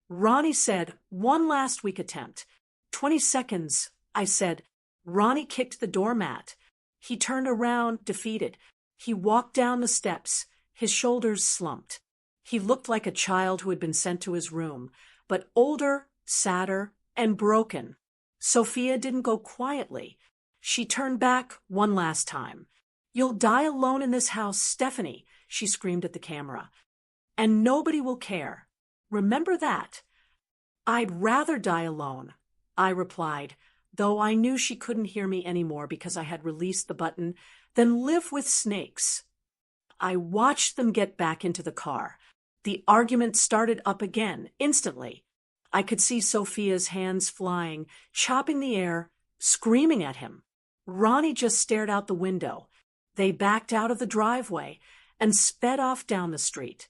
Ronnie said, "one last weak attempt." 20 seconds, I said. Ronnie kicked the doormat. He turned around, defeated. He walked down the steps, his shoulders slumped. He looked like a child who had been sent to his room, but older, sadder, and broken. Sophia didn't go quietly. She turned back one last time. "You'll die alone in this house, Stephanie," she screamed at the camera. "And nobody will care. Remember that." "I'd rather die alone," I replied, though I knew she couldn't hear me anymore because I had released the button, "than live with snakes." I watched them get back into the car. The argument started up again, instantly. I could see Sophia's hands flying, chopping the air, screaming at him. Ronnie just stared out the window. They backed out of the driveway and sped off down the street.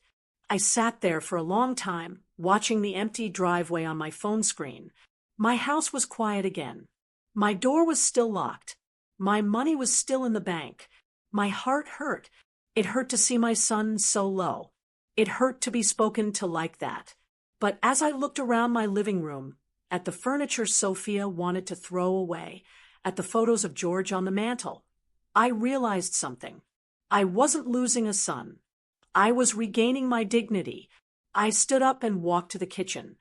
I sat there for a long time, watching the empty driveway on my phone screen. My house was quiet again. My door was still locked. My money was still in the bank. My heart hurt. It hurt to see my son so low. It hurt to be spoken to like that. But as I looked around my living room, at the furniture Sophia wanted to throw away, at the photos of George on the mantel, I realized something. I wasn't losing a son. I was regaining my dignity. I stood up and walked to the kitchen.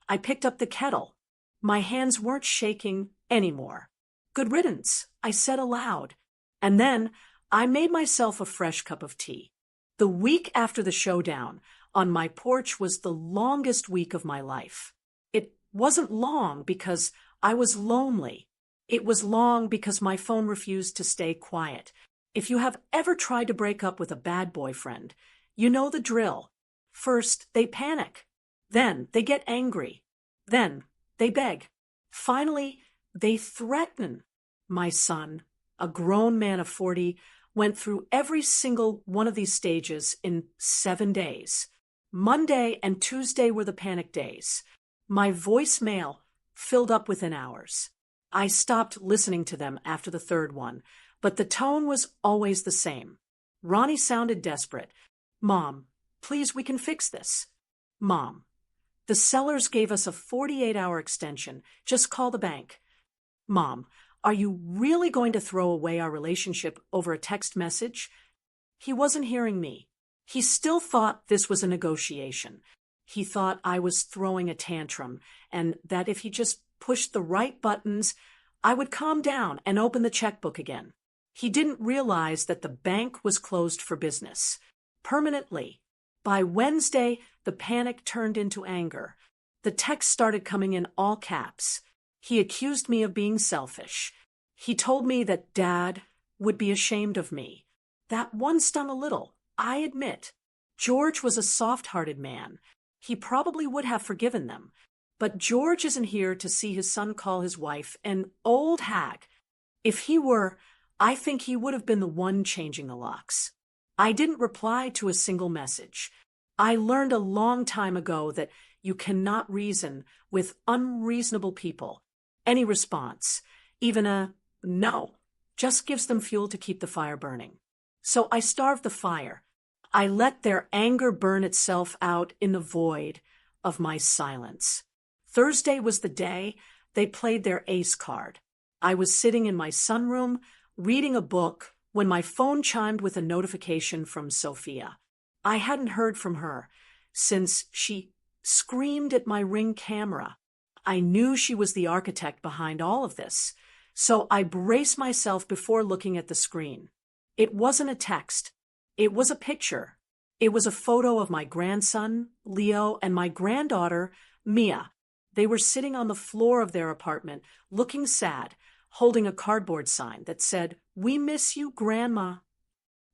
I picked up the kettle. My hands weren't shaking anymore. Good riddance, I said aloud. And then I made myself a fresh cup of tea. The week after the showdown on my porch was the longest week of my life. It wasn't long because I was lonely. It was long because my phone refused to stay quiet. If you have ever tried to break up with a bad boyfriend, you know the drill. First, they panic. Then, they get angry. Then, they beg. Finally, they threaten. My son, a grown man of 40, went through every single one of these stages in 7 days. Monday and Tuesday were the panic days. My voicemail filled up within hours. I stopped listening to them after the third one, but the tone was always the same. Ronnie sounded desperate. Mom, please, we can fix this. Mom, the sellers gave us a 48-hour extension. Just call the bank. Mom, are you really going to throw away our relationship over a text message? He wasn't hearing me. He still thought this was a negotiation. He thought I was throwing a tantrum, and that if he just pushed the right buttons, I would calm down and open the checkbook again. He didn't realize that the bank was closed for business. Permanently. By Wednesday, the panic turned into anger. The text started coming in all caps. He accused me of being selfish. He told me that Dad would be ashamed of me. That one stung a little, I admit. George was a soft-hearted man. He probably would have forgiven them. But George isn't here to see his son call his wife an old hag. If he were, I think he would have been the one changing the locks. I didn't reply to a single message. I learned a long time ago that you cannot reason with unreasonable people. Any response, even a no, just gives them fuel to keep the fire burning. So I starved the fire. I let their anger burn itself out in the void of my silence. Thursday was the day they played their ace card. I was sitting in my sunroom, reading a book, when my phone chimed with a notification from Sophia. I hadn't heard from her since she screamed at my Ring camera. I knew she was the architect behind all of this, so I braced myself before looking at the screen. It wasn't a text. It was a picture. It was a photo of my grandson, Leo, and my granddaughter, Mia. They were sitting on the floor of their apartment, looking sad, holding a cardboard sign that said, "We miss you, Grandma."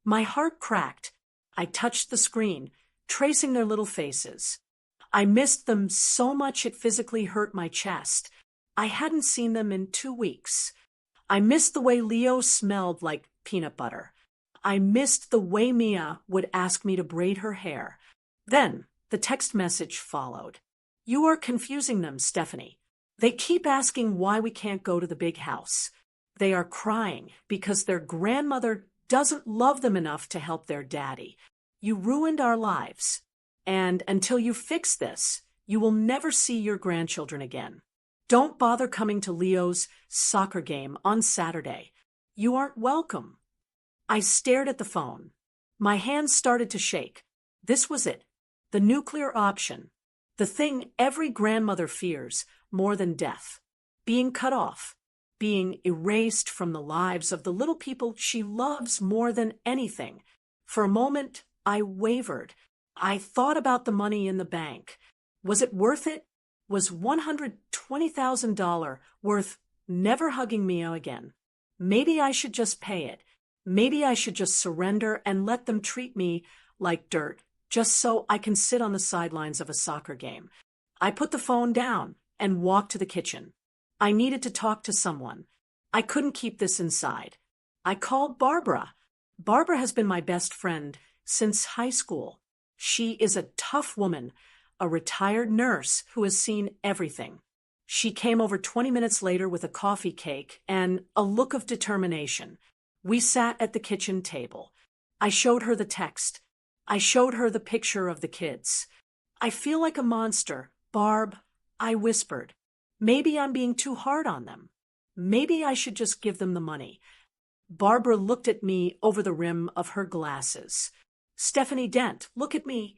My heart cracked. I touched the screen, tracing their little faces. I missed them so much it physically hurt my chest. I hadn't seen them in 2 weeks. I missed the way Leo smelled like peanut butter. I missed the way Mia would ask me to braid her hair. Then the text message followed. "You are confusing them, Stephanie. They keep asking why we can't go to the big house. They are crying because their grandmother doesn't love them enough to help their daddy. You ruined our lives. And until you fix this, you will never see your grandchildren again. Don't bother coming to Leo's soccer game on Saturday. You aren't welcome." I stared at the phone. My hands started to shake. This was it. The nuclear option. The thing every grandmother fears more than death. Being cut off. Being erased from the lives of the little people she loves more than anything. For a moment, I wavered. I thought about the money in the bank. Was it worth it? Was $120,000 worth never hugging Mia again? Maybe I should just pay it. Maybe I should just surrender and let them treat me like dirt, just so I can sit on the sidelines of a soccer game. I put the phone down and walked to the kitchen. I needed to talk to someone. I couldn't keep this inside. I called Barbara. Barbara has been my best friend since high school. She is a tough woman, a retired nurse who has seen everything. She came over 20 minutes later with a coffee cake and a look of determination. We sat at the kitchen table. I showed her the text. I showed her the picture of the kids. I feel like a monster, Barb, I whispered. Maybe I'm being too hard on them. Maybe I should just give them the money. Barbara looked at me over the rim of her glasses. Stephanie Dent, look at me.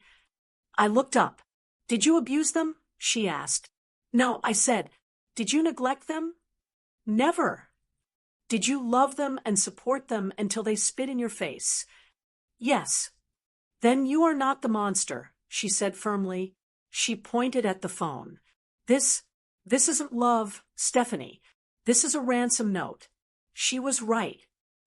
I looked up. Did you abuse them? She asked. No, I said. Did you neglect them? Never. Did you love them and support them until they spit in your face? Yes. Then you are not the monster, she said firmly. She pointed at the phone. This isn't love, Stephanie. This is a ransom note. She was right.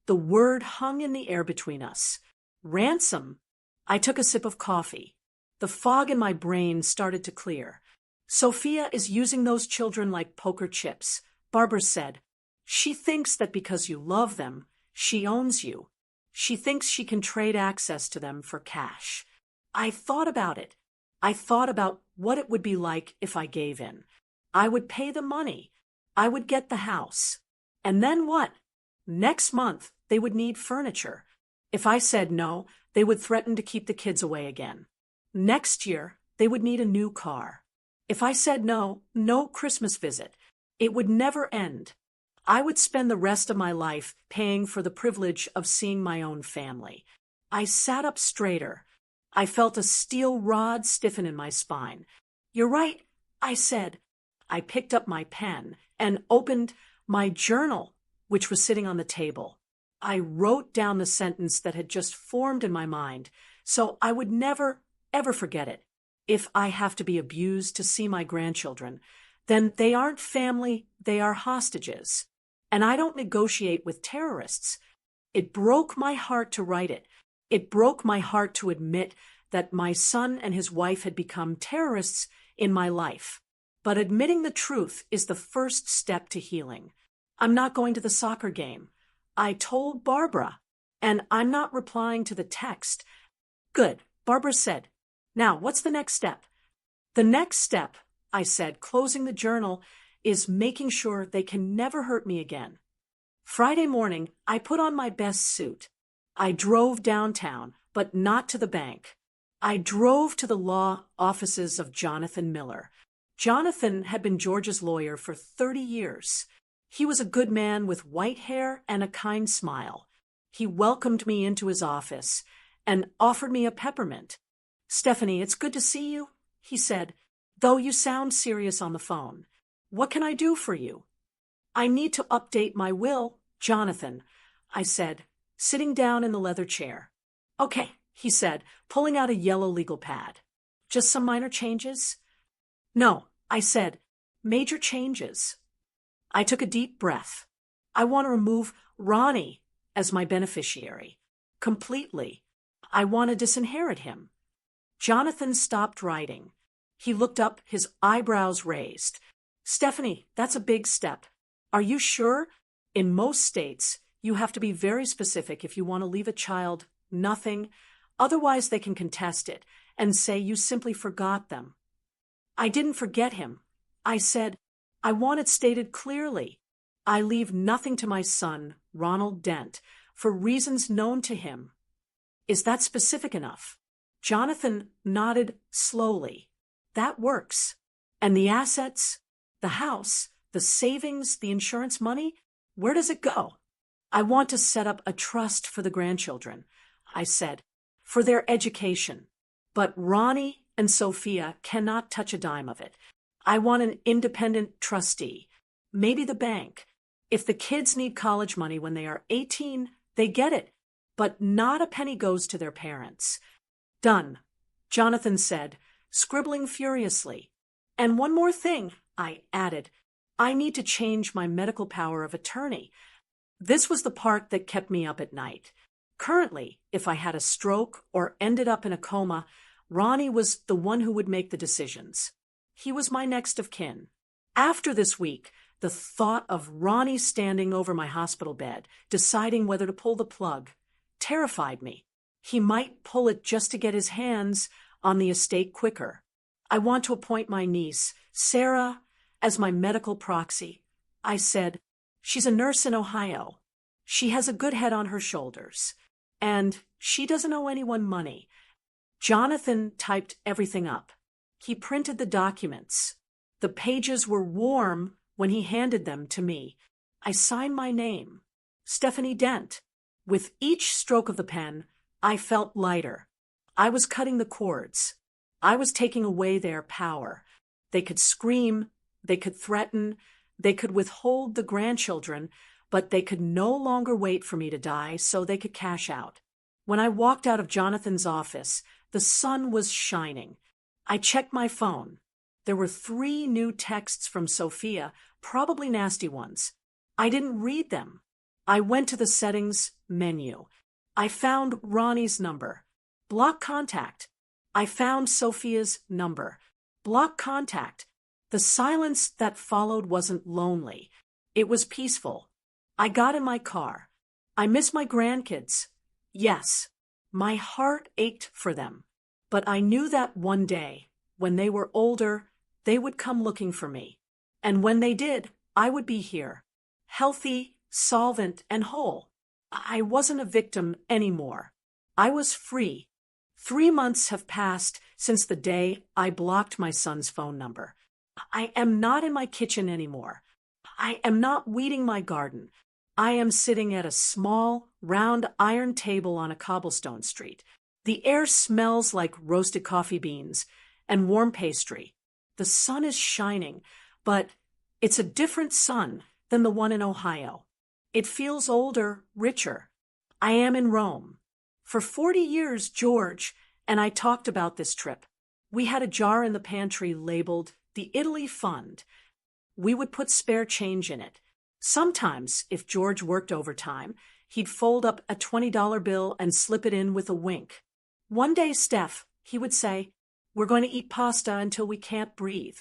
The word hung in the air between us. Ransom? I took a sip of coffee. The fog in my brain started to clear. Sophia is using those children like poker chips, Barbara said. She thinks that because you love them, she owns you. She thinks she can trade access to them for cash. I thought about it. I thought about what it would be like if I gave in. I would pay the money. I would get the house. And then what? Next month, they would need furniture. If I said no, they would threaten to keep the kids away again. Next year, they would need a new car. If I said no, no Christmas visit. It would never end. I would spend the rest of my life paying for the privilege of seeing my own family. I sat up straighter. I felt a steel rod stiffen in my spine. You're right, I said. I picked up my pen and opened my journal, which was sitting on the table. I wrote down the sentence that had just formed in my mind, so I would never, ever forget it. If I have to be abused to see my grandchildren, then they aren't family, they are hostages. And I don't negotiate with terrorists. It broke my heart to write it. It broke my heart to admit that my son and his wife had become terrorists in my life. But admitting the truth is the first step to healing. I'm not going to the soccer game. I told Barbara, and I'm not replying to the text. Good, Barbara said. Now, what's the next step? The next step, I said, closing the journal, is making sure they can never hurt me again. Friday morning, I put on my best suit. I drove downtown, but not to the bank. I drove to the law offices of Jonathan Miller. Jonathan had been George's lawyer for 30 years. He was a good man with white hair and a kind smile. He welcomed me into his office and offered me a peppermint. Stephanie, it's good to see you, he said, though you sound serious on the phone. What can I do for you? I need to update my will, Jonathan, I said, sitting down in the leather chair. Okay, he said, pulling out a yellow legal pad. Just some minor changes? No, I said, major changes. I took a deep breath. I want to remove Ronnie as my beneficiary. Completely. I want to disinherit him. Jonathan stopped writing. He looked up, his eyebrows raised. Stephanie, that's a big step. Are you sure? In most states, you have to be very specific if you want to leave a child nothing. Otherwise, they can contest it and say you simply forgot them. I didn't forget him. I said, I want it stated clearly. I leave nothing to my son, Ronald Dent, for reasons known to him. Is that specific enough? Jonathan nodded slowly. That works. And the assets, the house, the savings, the insurance money, where does it go? I want to set up a trust for the grandchildren, I said, for their education. But Ronnie and Sophia cannot touch a dime of it. I want an independent trustee, maybe the bank. If the kids need college money when they are 18, they get it, but not a penny goes to their parents. Done, Jonathan said, scribbling furiously. And one more thing, I added. I need to change my medical power of attorney. This was the part that kept me up at night. Currently, if I had a stroke or ended up in a coma, Ronnie was the one who would make the decisions. He was my next of kin. After this week, the thought of Ronnie standing over my hospital bed, deciding whether to pull the plug, terrified me. He might pull it just to get his hands on the estate quicker. I want to appoint my niece, Sarah, as my medical proxy. I said, she's a nurse in Ohio. She has a good head on her shoulders. And she doesn't owe anyone money. Jonathan typed everything up. He printed the documents. The pages were warm when he handed them to me. I signed my name, Stephanie Dent. With each stroke of the pen, I felt lighter. I was cutting the cords. I was taking away their power. They could scream, they could threaten, they could withhold the grandchildren, but they could no longer wait for me to die so they could cash out. When I walked out of Jonathan's office, the sun was shining. I checked my phone. There were 3 new texts from Sophia, probably nasty ones. I didn't read them. I went to the settings menu. I found Ronnie's number. Block contact. I found Sophia's number. Block contact. The silence that followed wasn't lonely. It was peaceful. I got in my car. I miss my grandkids. Yes, my heart ached for them. But I knew that one day, when they were older, they would come looking for me. And when they did, I would be here, healthy, solvent, and whole. I wasn't a victim anymore. I was free. 3 months have passed since the day I blocked my son's phone number. I am not in my kitchen anymore. I am not weeding my garden. I am sitting at a small, round iron table on a cobblestone street. The air smells like roasted coffee beans and warm pastry. The sun is shining, but it's a different sun than the one in Ohio. It feels older, richer. I am in Rome. For 40 years, George and I talked about this trip. We had a jar in the pantry labeled the Italy Fund. We would put spare change in it. Sometimes, if George worked overtime, he'd fold up a $20 bill and slip it in with a wink. One day, Steph, he would say, we're going to eat pasta until we can't breathe.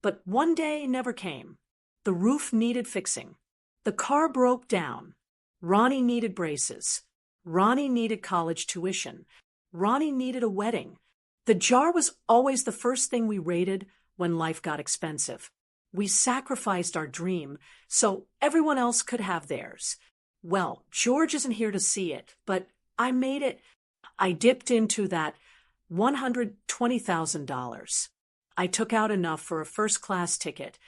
But one day never came. The roof needed fixing. The car broke down. Ronnie needed braces. Ronnie needed college tuition. Ronnie needed a wedding. The jar was always the first thing we raided when life got expensive. We sacrificed our dream so everyone else could have theirs. Well, George isn't here to see it, but I made it. I dipped into that $120,000. I took out enough for a first-class ticket,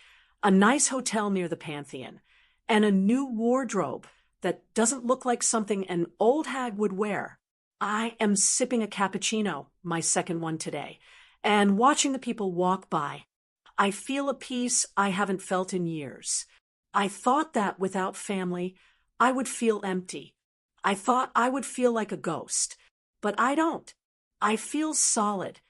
a nice hotel near the Pantheon, and a new wardrobe that doesn't look like something an old hag would wear. I am sipping a cappuccino, my second one today, and watching the people walk by. I feel a peace I haven't felt in years. I thought that without family, I would feel empty. I thought I would feel like a ghost, but I don't. I feel solid.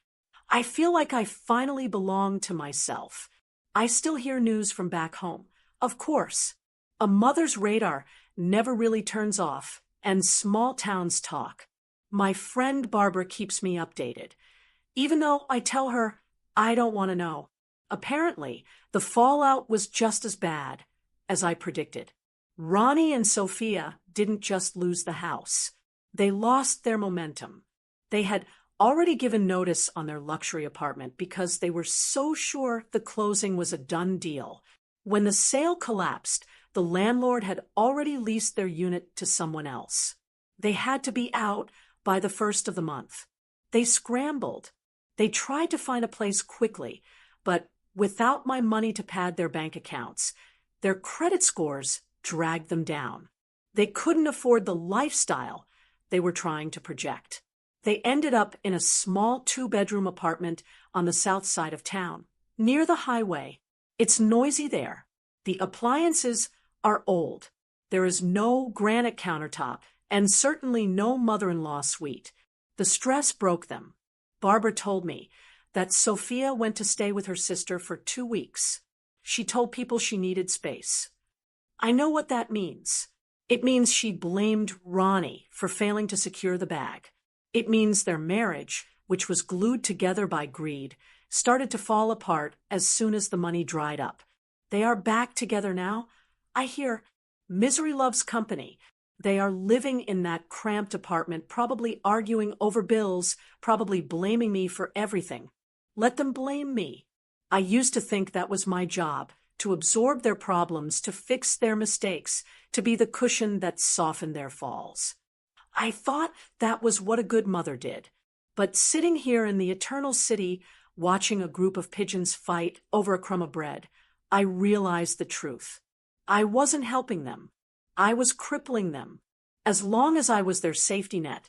I feel like I finally belong to myself. I still hear news from back home. Of course. A mother's radar never really turns off, and small towns talk. My friend Barbara keeps me updated, even though I tell her I don't want to know. Apparently, the fallout was just as bad as I predicted. Ronnie and Sophia didn't just lose the house. They lost their momentum. They had already given notice on their luxury apartment because they were so sure the closing was a done deal. When the sale collapsed, the landlord had already leased their unit to someone else. They had to be out by the 1st of the month. They scrambled. They tried to find a place quickly, but without my money to pad their bank accounts, their credit scores dragged them down. They couldn't afford the lifestyle they were trying to project. They ended up in a small 2-bedroom apartment on the south side of town, near the highway. It's noisy there. The appliances are old. There is no granite countertop and certainly no mother-in-law suite. The stress broke them. Barbara told me that Sophia went to stay with her sister for 2 weeks. She told people she needed space. I know what that means. It means she blamed Ronnie for failing to secure the bag. It means their marriage, which was glued together by greed, started to fall apart as soon as the money dried up. They are back together now. I hear misery loves company. They are living in that cramped apartment, probably arguing over bills, probably blaming me for everything. Let them blame me. I used to think that was my job, to absorb their problems, to fix their mistakes, to be the cushion that softened their falls. I thought that was what a good mother did. But sitting here in the eternal city, watching a group of pigeons fight over a crumb of bread, I realized the truth. I wasn't helping them. I was crippling them. As long as I was their safety net,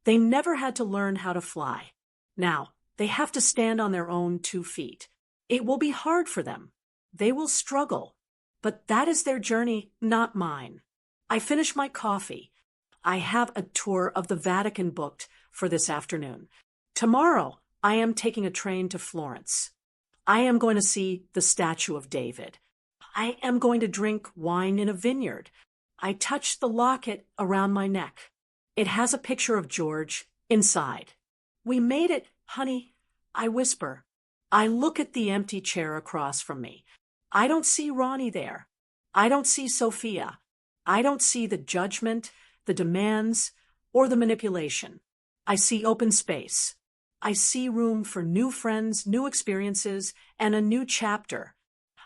they never had to learn how to fly. Now, they have to stand on their own 2 feet. It will be hard for them. They will struggle. But that is their journey, not mine. I finish my coffee. I have a tour of the Vatican booked for this afternoon. Tomorrow, I am taking a train to Florence. I am going to see the statue of David. I am going to drink wine in a vineyard. I touch the locket around my neck. It has a picture of George inside. We made it, honey, I whisper. I look at the empty chair across from me. I don't see Ronnie there. I don't see Sophia. I don't see the judgment, the demands, or the manipulation. I see open space. I see room for new friends, new experiences, and a new chapter.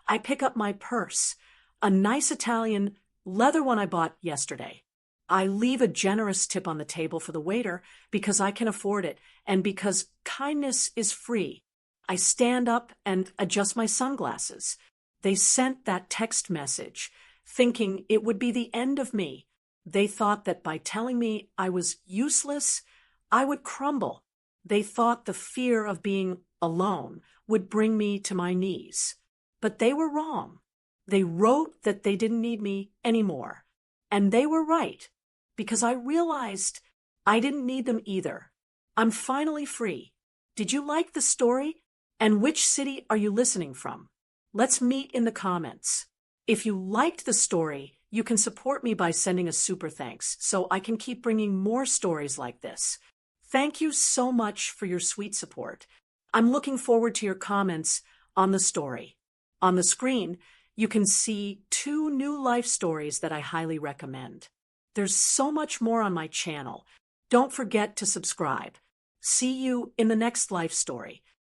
I pick up my purse, a nice Italian leather one I bought yesterday. I leave a generous tip on the table for the waiter because I can afford it and because kindness is free. I stand up and adjust my sunglasses. They sent that text message, thinking it would be the end of me. They thought that by telling me I was useless, I would crumble. They thought the fear of being alone would bring me to my knees. But they were wrong. They wrote that they didn't need me anymore. And they were right, because I realized I didn't need them either. I'm finally free. Did you like the story? And which city are you listening from? Let's meet in the comments. If you liked the story, you can support me by sending a super thanks so I can keep bringing more stories like this. Thank you so much for your sweet support. I'm looking forward to your comments on the story. On the screen, you can see 2 new life stories that I highly recommend. There's so much more on my channel. Don't forget to subscribe. See you in the next life story.